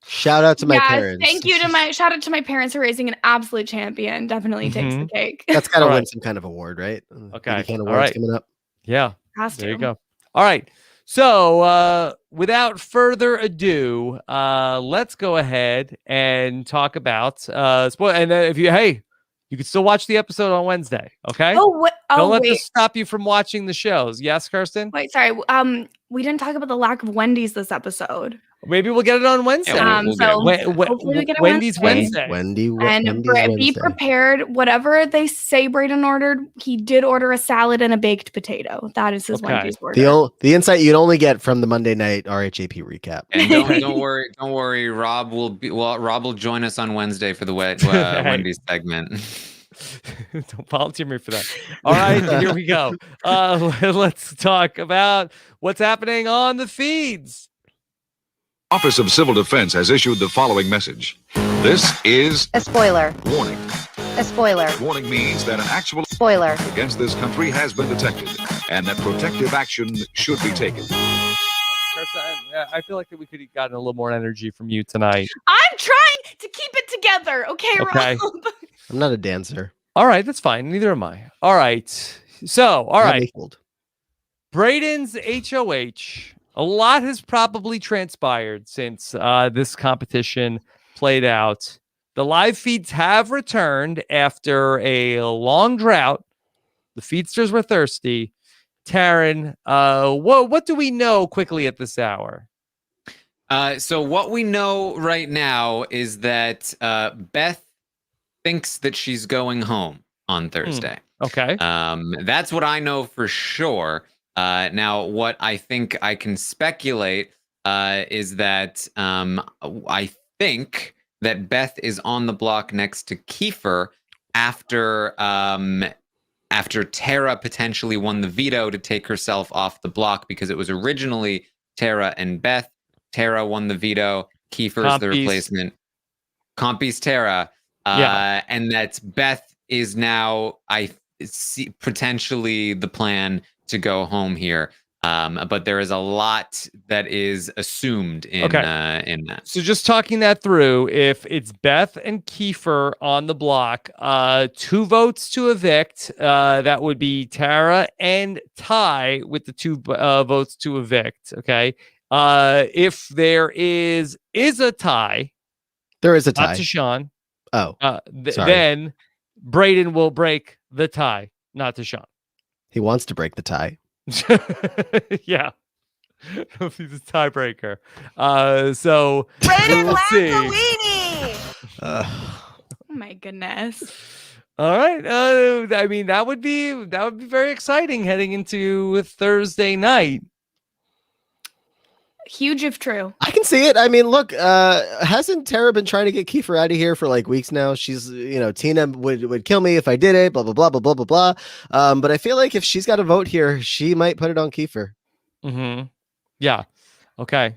S3: Shout out to my parents.
S4: Thank you to shout out to my parents for raising an absolute champion. Definitely takes the cake.
S3: That's got to
S1: All
S3: win
S1: right.
S3: some kind of award, right?
S1: Okay.
S3: Kind of
S1: All
S3: awards
S1: right.
S3: coming up.
S1: Yeah.
S4: Has to.
S1: There you go. All right. So without further ado, let's go ahead and talk about spoil. And then you can still watch the episode on Wednesday. Okay. Don't let this stop you from watching the shows. Yes, Kirsten.
S4: Wait, sorry. We didn't talk about the lack of Wendy's this episode.
S1: Maybe we'll get it on Wednesday.
S2: Yeah,
S4: Hopefully we get it
S1: Wendy's
S4: Wednesday.
S1: Wednesday.
S4: And be prepared. Whatever they say Brayden ordered, he did order a salad and a baked potato. That is his Wendy's order.
S3: The insight you'd only get from the Monday night RHAP recap.
S2: And don't worry. Rob will join us on Wednesday for the Wendy's segment.
S1: Don't volunteer me for that. All right, here we go. Let's talk about what's happening on the feeds.
S5: Office of Civil Defense has issued the following message. This is
S6: a spoiler.
S5: Warning.
S6: A spoiler.
S5: Warning means that an actual
S6: Spoiler.
S5: against this country has been detected and that protective action should be taken.
S1: I feel like that we could have gotten a little more energy from you tonight.
S4: I'm trying to keep it together. Okay. Rob?
S3: I'm not a dancer.
S1: All right, that's fine. Neither am I. All right. So, all right.
S3: Equaled.
S1: Brayden's HOH. A lot has probably transpired since this competition played out. The live feeds have returned after a long drought. The feedsters were thirsty. Taran, what do we know quickly at this hour?
S2: So what we know right now is that Beth thinks that she's going home on Thursday.
S1: Okay.
S2: That's what I know for sure. Now, what I think I can speculate is that I think that Beth is on the block next to Kiefer after Tara potentially won the veto to take herself off the block, because it was originally Tara and Beth. Tara won the veto. Kiefer's the replacement. Compy's Tara. And that Beth is now, I see, potentially the plan to go home here. But there is a lot that is assumed in that.
S1: So just talking that through, if it's Beth and Kiefer on the block, 2 votes to evict, that would be Tara and Ty with the 2 votes to evict. Okay. If there is a tie,
S3: there is a tie.
S1: Not to Sean.
S3: Oh,
S1: then Brayden will break the tie, not to Sean.
S3: He wants to break the tie.
S1: Yeah. He'll be the tiebreaker. So
S6: Brayden
S1: we'll see.
S6: Lanzolini!
S4: Oh my goodness.
S1: All right. I mean, that would be very exciting heading into Thursday night.
S4: Huge if true.
S3: I can see it. I mean, look, hasn't Tara been trying to get Kiefer out of here for like weeks now? She's, Tina would kill me if I did it, blah, blah, blah, blah, blah, blah, blah. But I feel like if she's got a vote here, she might put it on Kiefer.
S1: Mm-hmm. Yeah. Okay.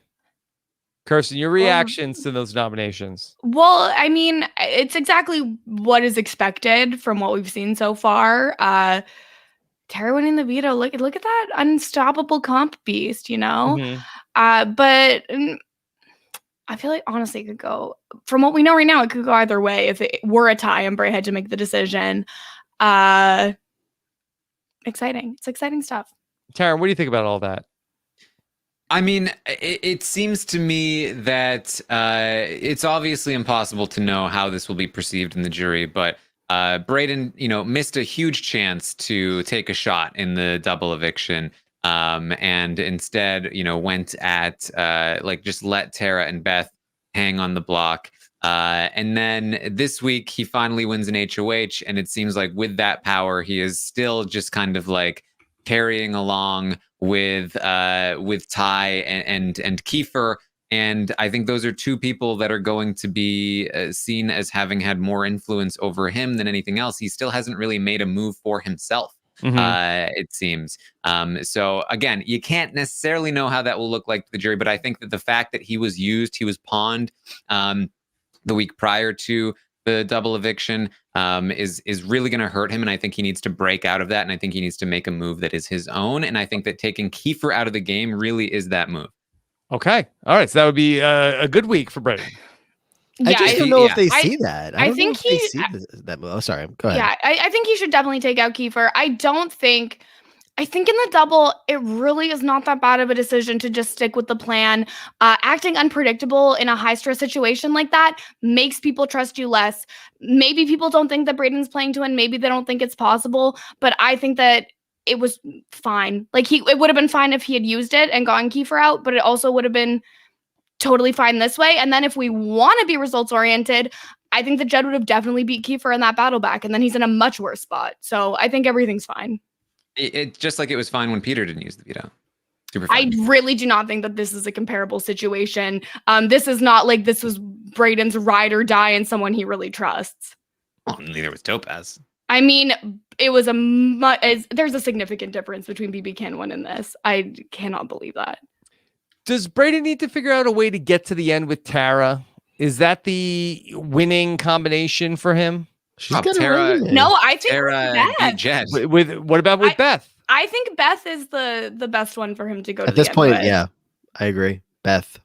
S1: Kirsten, your reactions to those nominations.
S4: Well, I mean, it's exactly what is expected from what we've seen so far. Tara winning the veto. Look at that unstoppable comp beast,
S1: Mhm.
S4: But I feel like honestly it could go, from what we know right now, it could go either way. If it were a tie and Bray had to make the decision. Exciting. It's exciting stuff.
S1: Taran, what do you think about all that?
S2: I mean, it seems to me that it's obviously impossible to know how this will be perceived in the jury, but Brayden, missed a huge chance to take a shot in the double eviction, and instead, went at just let Tara and Beth hang on the block. And then this week, he finally wins an HOH, and it seems like with that power, he is still just kind of like carrying along with Ty and Kiefer. And I think those are two people that are going to be seen as having had more influence over him than anything else. He still hasn't really made a move for himself, it seems. So again, you can't necessarily know how that will look like to the jury, but I think that the fact that he was pawned the week prior to the double eviction is really going to hurt him, and I think he needs to break out of that, and I think he needs to make a move that is his own, and I think that taking Kiefer out of the game really is that move.
S1: Okay, all right, so that would be a good week for Brayden.
S3: I just don't know if they see that.
S4: I think
S3: they see that move. Oh, sorry, go ahead.
S4: Yeah, I think he should definitely take out Kiefer. I think in the double, it really is not that bad of a decision to just stick with the plan. Acting unpredictable in a high-stress situation like that makes people trust you less. Maybe people don't think that Brayden's playing to win. Maybe they don't think it's possible. But I think that it was fine. It would have been fine if he had used it and gotten Kiefer out, but it also would have been totally fine this way. And then if we want to be results-oriented, I think that Jed would have definitely beat Kiefer in that battle back, and then he's in a much worse spot. So I think everything's fine.
S2: It just like it was fine when Peter didn't use the veto. Super fine.
S4: I really do not think that this is a comparable situation. This is not like this was Brayden's ride or die and someone he really trusts.
S2: Well, neither was Topaz.
S4: I mean, it was there's a significant difference between BB Can 1 and this. I cannot believe that.
S1: Does Brayden need to figure out a way to get to the end with Tara? Is that the winning combination for him?
S3: She's got
S2: Tara.
S4: No, I think
S2: Tara
S4: Beth.
S2: Jed.
S1: What about with Beth?
S4: I think Beth is the best one for him to go
S3: at
S4: to
S3: this
S4: the
S3: point.
S4: end with.
S3: Yeah, I agree. Beth.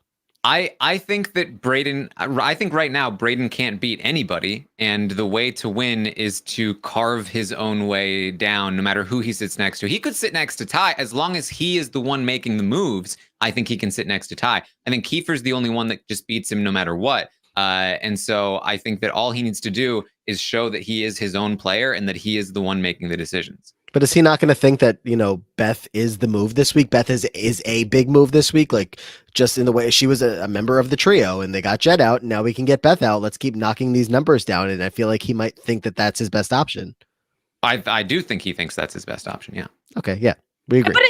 S2: I think that Brayden, I think right now Brayden can't beat anybody, and the way to win is to carve his own way down no matter who he sits next to. He could sit next to Ty as long as he is the one making the moves. I think he can sit next to Ty. I think Kiefer's the only one that just beats him no matter what. And so I think that all he needs to do is show that he is his own player and that he is the one making the decisions.
S3: But is he not going to think that, Beth is the move this week? Beth is a big move this week, like just in the way she was a member of the trio and they got Jed out and now we can get Beth out. Let's keep knocking these numbers down. And I feel like he might think that that's his best option.
S2: I do think he thinks that's his best option. Yeah.
S3: Okay. Yeah. We agree.
S4: But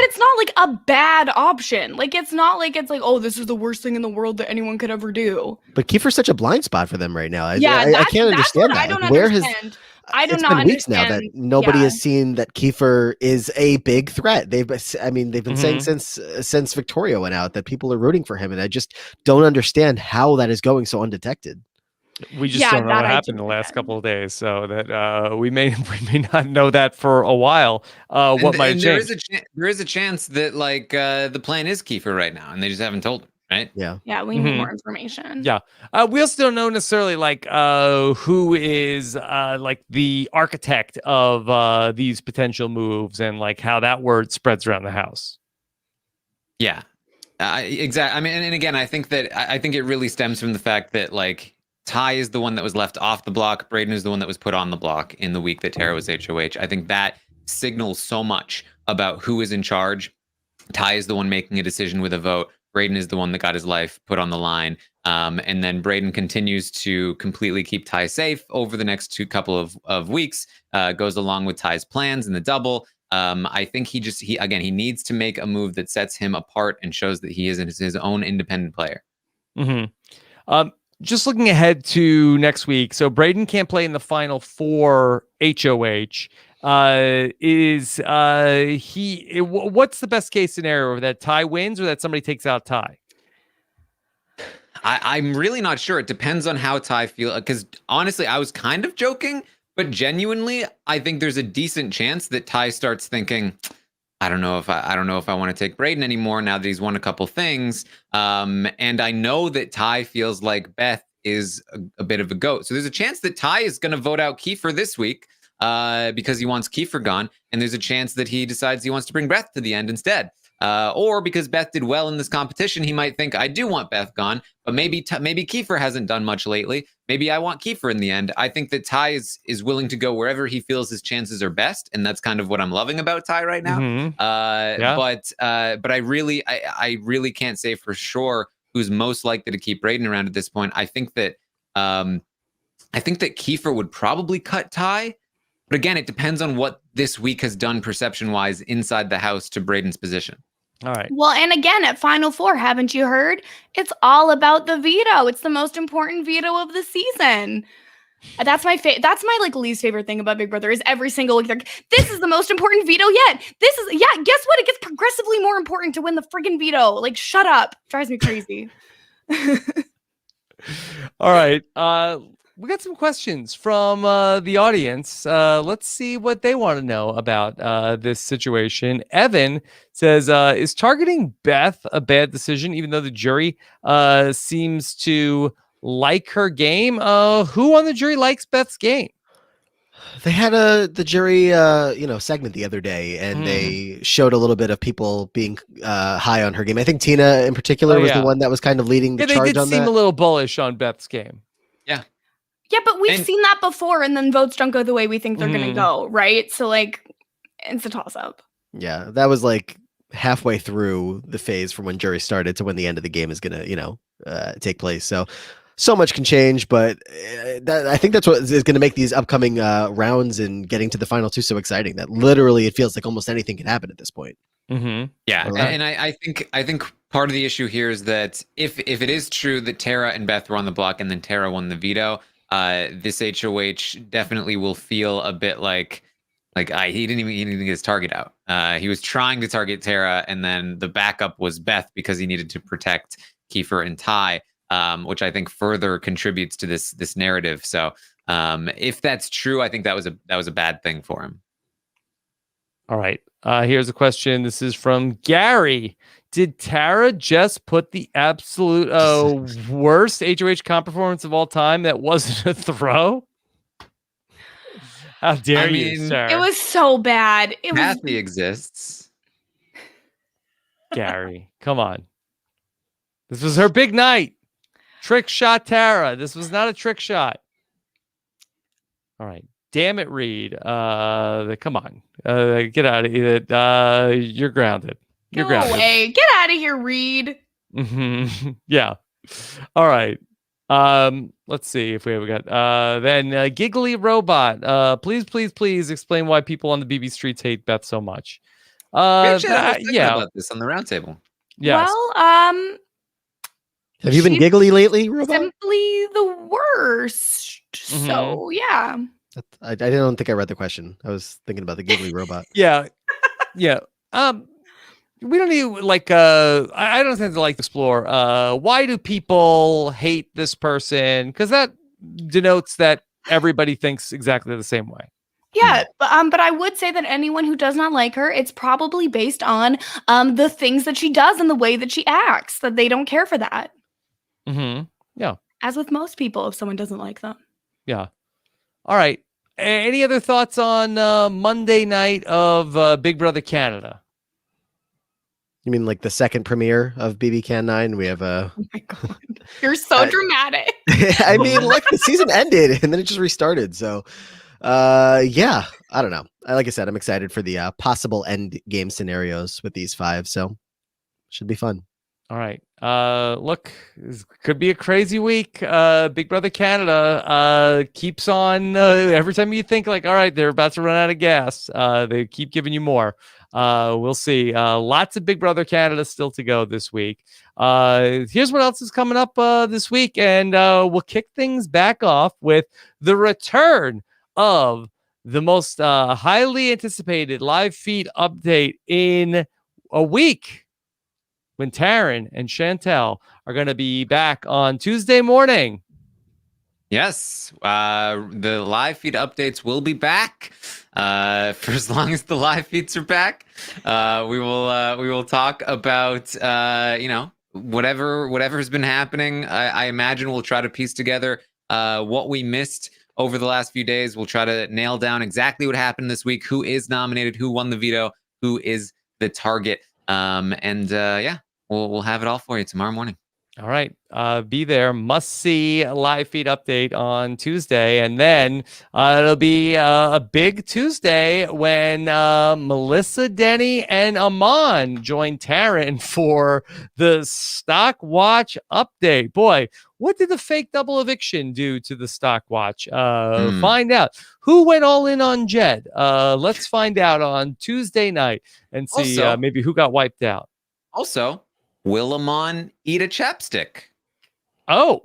S4: it's not like a bad option. Like it's not like it's like, oh, this is the worst thing in the world that anyone could ever do.
S3: But Kiefer's such a blind spot for them right now. I can't
S4: that's
S3: understand
S4: what
S3: that.
S4: I don't
S3: Where
S4: understand. I do
S3: it's
S4: not
S3: been
S4: understand.
S3: weeks now that nobody has seen that Kiefer is a big threat. They've been saying since Victoria went out that people are rooting for him, and I just don't understand how that is going so undetected.
S1: We just don't know what happened the last couple of days, so that we may not know that for a while. What might change?
S2: There is a chance that the plan is Kiefer right now, and they just haven't told him. Right?
S3: Yeah.
S4: Yeah, we need more information.
S1: Yeah. We also don't know necessarily who is the architect of these potential moves and how that word spreads around the house.
S2: Yeah. Exactly. I mean, and again, I think it really stems from the fact that Ty is the one that was left off the block. Brayden is the one that was put on the block in the week that Tara was HOH. I think that signals so much about who is in charge. Ty is the one making a decision with a vote. Brayden is the one that got his life put on the line. And then Brayden continues to completely keep Ty safe over the next couple of weeks, goes along with Ty's plans in the double. I think he needs to make a move that sets him apart and shows that he is his own independent player.
S1: Mm-hmm. Just looking ahead to next week. So Brayden can't play in the final 4 HOH. What's the best case scenario? That Ty wins or that somebody takes out Ty?
S2: I'm really not sure. It depends on how Ty feels. Because honestly, I was kind of joking, but genuinely, I think there's a decent chance that Ty starts thinking, I don't know if I want to take Brayden anymore now that he's won a couple things. And I know that Ty feels like Beth is a bit of a goat. So there's a chance that Ty is going to vote out Kiefer this week because he wants Kiefer gone. And there's a chance that he decides he wants to bring Beth to the end instead. Or because Beth did well in this competition, he might think, I do want Beth gone, but maybe Kiefer hasn't done much lately. Maybe I want Kiefer in the end. I think that Ty is willing to go wherever he feels his chances are best, and that's kind of what I'm loving about Ty right now.
S1: Mm-hmm.
S2: But I really can't say for sure who's most likely to keep Brayden around at this point. I think that Kiefer would probably cut Ty. But again, it depends on what this week has done perception-wise inside the house to Brayden's position.
S1: All right.
S4: Well, and again, at Final Four, haven't you heard? It's all about the veto. It's the most important veto of the season. That's my least favorite thing about Big Brother is every single week. Like, this is the most important veto yet. Guess what? It gets progressively more important to win the friggin' veto. Like, shut up. Drives me crazy.
S1: All right. We got some questions from the audience. Let's see what they want to know about this situation. Evan says, is targeting Beth a bad decision, even though the jury seems to like her game? Who on the jury likes Beth's game?
S3: They had the jury segment the other day, and they showed a little bit of people being high on her game. I think Tina in particular was the one that was kind of leading the charge on that.
S1: They did seem a little bullish on Beth's game.
S4: Yeah, but we've seen that before, and then votes don't go the way we think they're going to go, right? So, like, it's a toss-up.
S3: Yeah, that was like halfway through the phase from when jury started to when the end of the game is going to, take place. So much can change, but I think that's what is going to make these upcoming rounds and getting to the final 2 so exciting. That literally it feels like almost anything can happen at this point.
S1: Mm-hmm.
S2: Yeah, and I think part of the issue here is that if it is true that Tara and Beth were on the block and then Tara won the veto, this HOH definitely will feel a bit like he didn't even get his target out. He was trying to target Tara, and then the backup was Beth because he needed to protect Kiefer and Ty, which I think further contributes to this narrative. So if that's true, I think that was a bad thing for him.
S1: All right. Here's a question. This is from Gary. Did Tara just put the absolute worst HOH comp performance of all time that wasn't a throw? How dare you, sir?
S4: It was so bad.
S2: Kathy exists.
S1: Gary, come on. This was her big night. Trick shot Tara. This was not a trick shot. All right. Damn it, Reed. Come on. Get out of here. You're grounded. You're grounded.
S4: Go away. Get out of here, Reed.
S1: Mm-hmm. Yeah. All right. Let's see if we got then Giggly Robot. Please explain why people on the BB streets hate Beth so much.
S2: About this on the roundtable.
S1: Yes.
S4: Well,
S3: have you been giggly lately, Robot?
S4: Simply the worst.
S1: Mm-hmm.
S4: So yeah.
S3: I don't think I read the question. I was thinking about the giggly robot.
S1: Yeah. We don't need I don't think to explore. Why do people hate this person? Because that denotes that everybody thinks exactly the same way.
S4: Yeah, but I would say that anyone who does not like her, it's probably based on the things that she does and the way that she acts, that they don't care for that.
S1: Mm-hmm. Yeah.
S4: As with most people, if someone doesn't like them.
S1: Yeah. All right. Any other thoughts on Monday night of Big Brother Canada?
S3: You mean like the second premiere of BB Can 9? We have
S4: Oh my God. You're so dramatic.
S3: I mean, look, the season ended and then it just restarted. So Yeah, I don't know. Like I said, I'm excited for the possible end game scenarios with these 5, so should be fun.
S1: All right. Look, this could be a crazy week. Big Brother Canada keeps on every time you think like, all right, they're about to run out of gas. They keep giving you more. We'll see. Lots of Big Brother Canada still to go this week. Here's what else is coming up this week, and we'll kick things back off with the return of the most highly anticipated live feed update in a week, when Taran and Chantel are going to be back on Tuesday morning.
S2: Yes, the live feed updates will be back for as long as the live feeds are back. We will talk about whatever has been happening. I imagine we'll try to piece together what we missed over the last few days. We'll try to nail down exactly what happened this week, who is nominated, who won the veto, who is the target. We'll have it all for you tomorrow morning.
S1: All right. Be there. Must see live feed update on Tuesday. And then it'll be a big Tuesday when Melissa, Denny, and Aman join Taran for the Stock Watch update. Boy, what did the fake double eviction do to the Stock Watch? Find out. Who went all in on Jed? Let's find out on Tuesday night and see maybe who got wiped out.
S2: Also, will Aman eat a chapstick?
S1: Oh,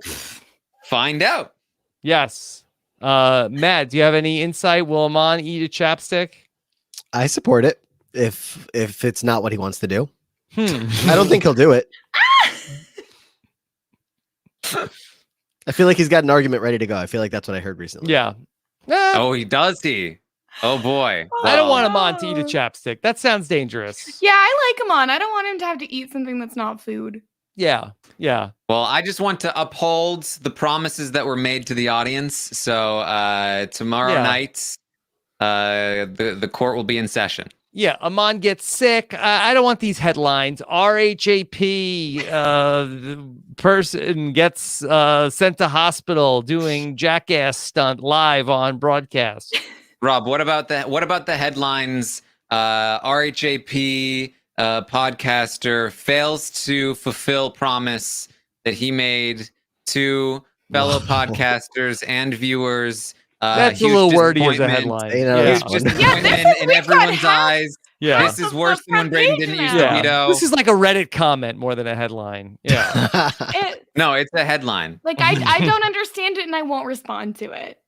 S2: find out.
S1: Yes. Matt, do you have any insight? Will Aman eat a chapstick?
S3: I support it if it's not what he wants to do. I don't think he'll do it. I feel like he's got an argument ready to go. I feel like that's what I heard recently.
S1: Yeah.
S2: Oh, he? Oh boy.
S1: I don't want Aman to eat a chapstick. That sounds dangerous.
S4: Yeah, I like Aman. I don't want him to have to eat something that's not food.
S1: Yeah.
S2: Well, I just want to uphold the promises that were made to the audience. So tomorrow night, the court will be in session.
S1: Yeah, Aman gets sick. I don't want these headlines. RHAP person gets sent to hospital doing jackass stunt live on broadcast.
S2: Rob, what about the headlines? RHAP podcaster fails to fulfill promise that he made to fellow podcasters and viewers.
S1: That's a little wordy as a headline.
S2: Huge disappointment in everyone's eyes. Yeah, this is worse than when Brayden didn't use the veto.
S1: This is like a Reddit comment more than a headline. Yeah.
S2: No, it's a headline.
S4: Like I don't understand it and I won't respond to it.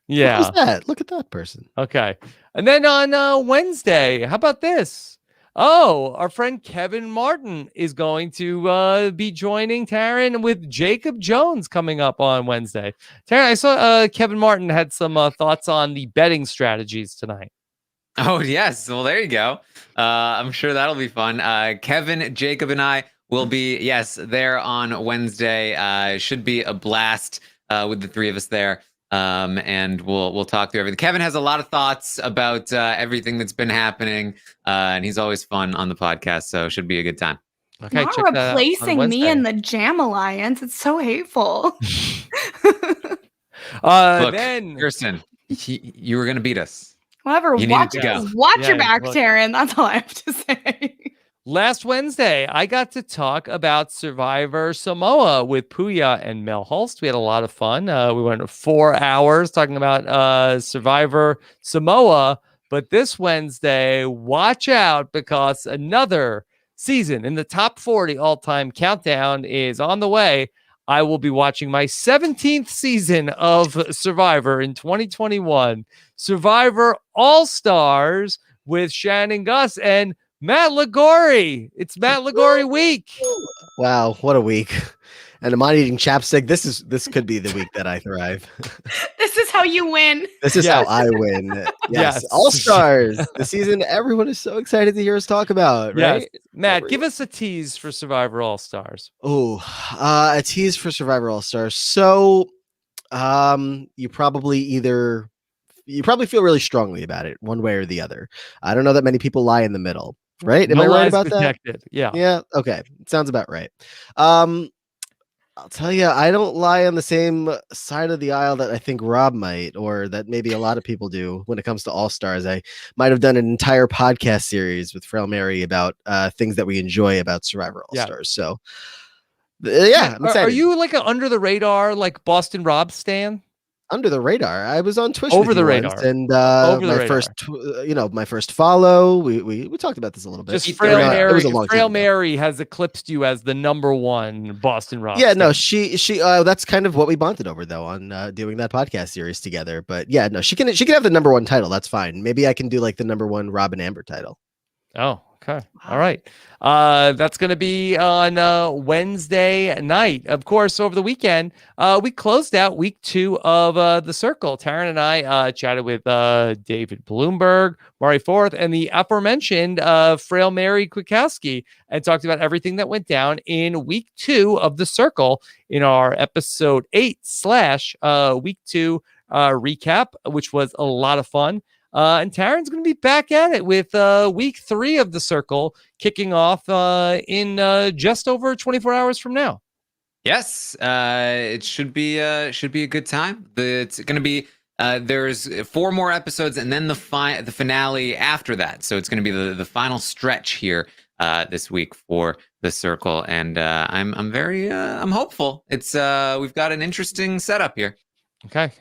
S1: Yeah.
S3: What was that? Look at that person.
S1: Okay. And then on Wednesday, how about this? Oh, our friend Kevin Martin is going to be joining Taran with Jacob Jones coming up on Wednesday. Taran, I saw Kevin Martin had some thoughts on the betting strategies tonight.
S2: Oh, yes. Well, there you go. I'm sure that'll be fun. Kevin, Jacob, and I will be, there on Wednesday. Should be a blast with the three of us there. And we'll talk through everything. Kevin has a lot of thoughts about everything that's been happening, and he's always fun on the podcast, so it should be a good time.
S4: Okay, not replacing me in the Jam Alliance. It's so hateful.
S2: Look,
S1: then
S2: Kirsten, you were going to beat us.
S4: Whatever. Watch your back, Taran. That's all I have to say.
S1: Last Wednesday, I got to talk about Survivor Samoa with Puya and Mel Holst. We had a lot of fun. We went 4 hours talking about Survivor Samoa. But this Wednesday, watch out because another season in the top 40 all-time countdown is on the way. I will be watching my 17th season of Survivor in 2021. Survivor All-Stars with Shannon Gus and Matt Liguori. It's Matt Liguori week.
S3: Wow, what a week. And I'm not eating chapstick. This could be the week that I thrive.
S4: This is how you win.
S3: This is how I win. Yes. All-Stars. The season everyone is so excited to hear us talk about, right?
S1: Yes. Matt, give us a tease for Survivor All-Stars.
S3: Oh, a tease for Survivor All-Stars. So you probably feel really strongly about it one way or the other. I don't know that many people lie in the middle. Right? Am I right about that?
S1: Yeah.
S3: Yeah. Okay. Sounds about right. I'll tell you, I don't lie on the same side of the aisle that I think Rob might, or that maybe a lot of people do when it comes to All Stars. I might have done an entire podcast series with Frail Mary about things that we enjoy about Survivor All Stars. So, yeah, I'm
S1: Are
S3: excited.
S1: you like an under the radar, like Boston Rob stan?
S3: Under the radar. I was on Twitch
S1: Over
S3: with
S1: the
S3: you
S1: radar.
S3: once, and
S1: Over the
S3: my
S1: radar.
S3: first, my first follow. We talked about this a little bit.
S1: Just
S2: It
S1: Frail
S2: was
S1: Mary.
S3: a long
S1: Frail
S3: time ago.
S1: Mary has eclipsed you as the number one Boston Rob.
S3: Yeah, no,
S1: stan.
S3: she that's kind of what we bonded over though on doing that podcast series together. But yeah, no, she can have the number one title. That's fine. Maybe I can do like the number one Robin Amber title.
S1: Oh, okay. All right. That's going to be on Wednesday night. Of course, over the weekend, we closed out week 2 of The Circle. Taran and I chatted with David Bloomberg, Mari Forth, and the aforementioned Frail Mary Kwiatkowski, and talked about everything that went down in week 2 of The Circle in our episode 8 / week 2 recap, which was a lot of fun. And Taran's going to be back at it with week 3 of The Circle kicking off in just over 24 hours from now.
S2: Yes, it should be a good time. It's going to be there's 4 more episodes and then the finale after that. So it's going to be the final stretch here this week for The Circle, and I'm very I'm hopeful. It's we've got an interesting setup here.
S1: Okay.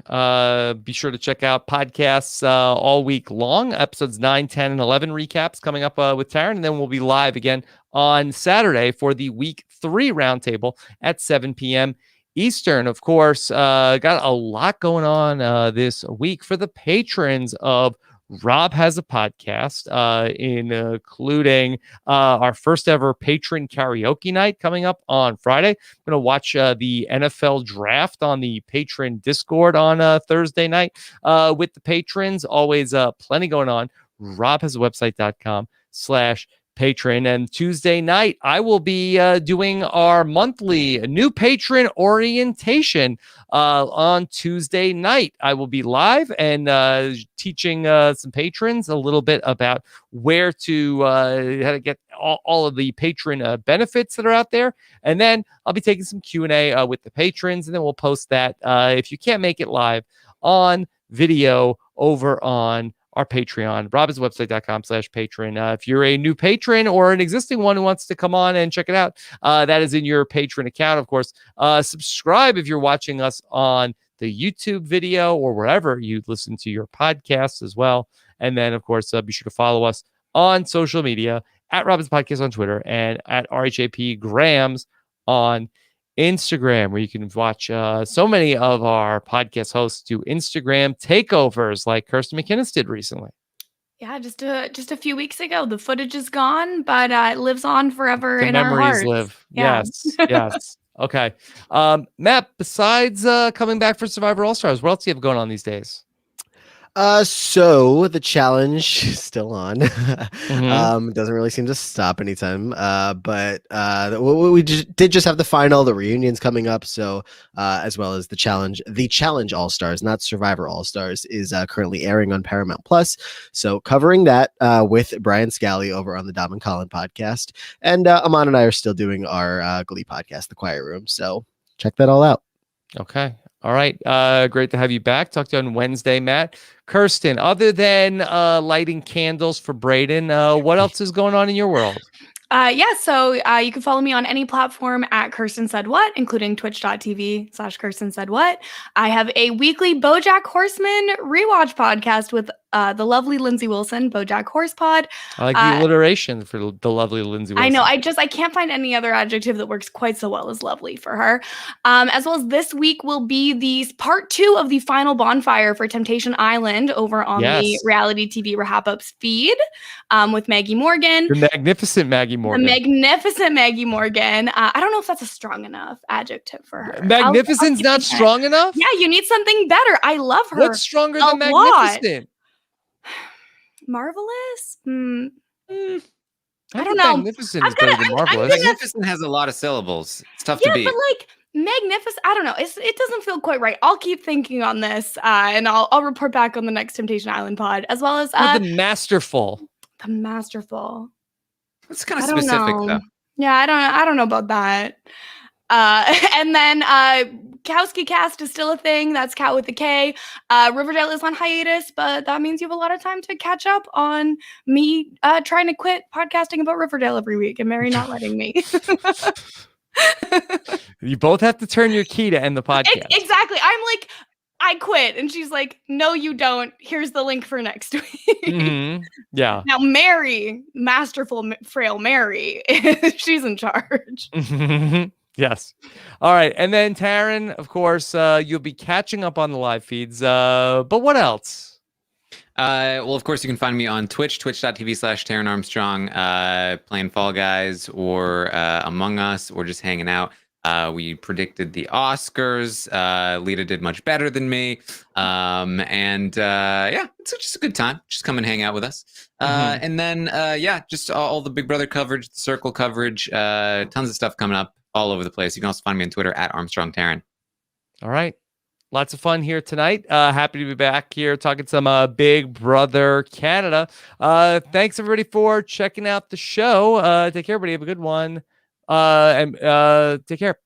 S1: Be sure to check out podcasts all week long. Episodes 9, 10, and 11 recaps coming up with Taran. And then we'll be live again on Saturday for the week 3 roundtable at 7 p.m. Eastern. Of course, got a lot going on this week for the patrons of Rob Has a Podcast, including our first ever patron karaoke night coming up on Friday. I'm going to watch the NFL draft on the patron Discord on Thursday night with the patrons. Always plenty going on. robhasawebsite.com/patron. And Tuesday night, I will be doing our monthly new patron orientation on Tuesday night. I will be live and teaching some patrons a little bit about where to how to get all of the patron benefits that are out there. And then I'll be taking some Q&A with the patrons, and then we'll post that if you can't make it live on video over on our Patreon, robhasawebsite.com/patron. If you're a new patron or an existing one who wants to come on and check it out, that is in your patron account. Of course, subscribe if you're watching us on the YouTube video or wherever you listen to your podcasts as well. And then, of course, be sure to follow us on social media at Robin's Podcast on Twitter and at RHAP Grams on Instagram, where you can watch so many of our podcast hosts do Instagram takeovers like Kirsten McKinnis did recently.
S4: Yeah, just a few weeks ago. The footage is gone, but it lives on forever
S1: The
S4: in our
S1: memories
S4: hearts.
S1: live.
S4: Yeah.
S1: Yes. Okay. Matt, besides coming back for Survivor All-Stars, what else do you have going on these days?
S3: So the challenge is still on. It doesn't really seem to stop anytime. But we did just have the final. The reunion's coming up. So as well as the challenge All Stars, not Survivor All Stars, is currently airing on Paramount Plus. So covering that with Brian Scally over on the Dom and Colin podcast, and Aman and I are still doing our Glee podcast, The Quiet Room. So check that all out.
S1: Okay. All right. Great to have you back. Talk to you on Wednesday, Matt. Kirsten, other than lighting candles for Braden, what else is going on in your world?
S4: So you can follow me on any platform at Kirsten Said What, including twitch.tv/Kirsten Said What. I have a weekly BoJack Horseman rewatch podcast with the lovely Lindsay Wilson, BoJack Horse Pod.
S1: I like the alliteration for the lovely Lindsay Wilson.
S4: I know. I can't find any other adjective that works quite so well as lovely for her. As well as this week will be the part 2 of the final bonfire for Temptation Island over on the reality TV RHAPup's feed with Maggie Morgan.
S1: The magnificent Maggie Morgan.
S4: The magnificent Maggie Morgan. I don't know if that's a strong enough adjective for her.
S1: Magnificent's not strong enough?
S4: Yeah, you need something better. I love her.
S1: What's stronger than magnificent?
S4: Marvelous?
S1: I
S4: don't know.
S1: Magnificent is better than marvelous.
S2: Magnificent has a lot of syllables. It's tough to beat.
S4: But like magnificent, I don't know. It doesn't feel quite right. I'll keep thinking on this, and I'll report back on the next Temptation Island pod, as well as
S1: the masterful.
S4: The masterful.
S2: It's kind of specific though.
S4: Yeah, I don't know about that. And then Kowski Cast is still a thing. That's Cat with a K. Riverdale is on hiatus, but that means you have a lot of time to catch up on me trying to quit podcasting about Riverdale every week and Mary not letting me.
S1: You both have to turn your key to end the podcast.
S4: Exactly. I'm like, I quit. And she's like, no, you don't. Here's the link for next week.
S1: Mm-hmm. Yeah.
S4: Now, Mary, masterful, frail Mary, she's in charge.
S1: Yes. All right. And then Taran, of course, you'll be catching up on the live feeds. But what else?
S2: Well, of course, you can find me on Twitch, twitch.tv/Taran Armstrong, playing Fall Guys or Among Us or just hanging out. We predicted the Oscars. Lita did much better than me. Yeah, it's just a good time. Just come and hang out with us. And then, just all the Big Brother coverage, the Circle coverage, tons of stuff coming up all over the place. You can also find me on Twitter @ArmstrongTaran.
S1: All right. Lots of fun here tonight. Happy to be back here talking some Big Brother Canada. Thanks everybody for checking out the show. Take care, everybody. Have a good one. And take care.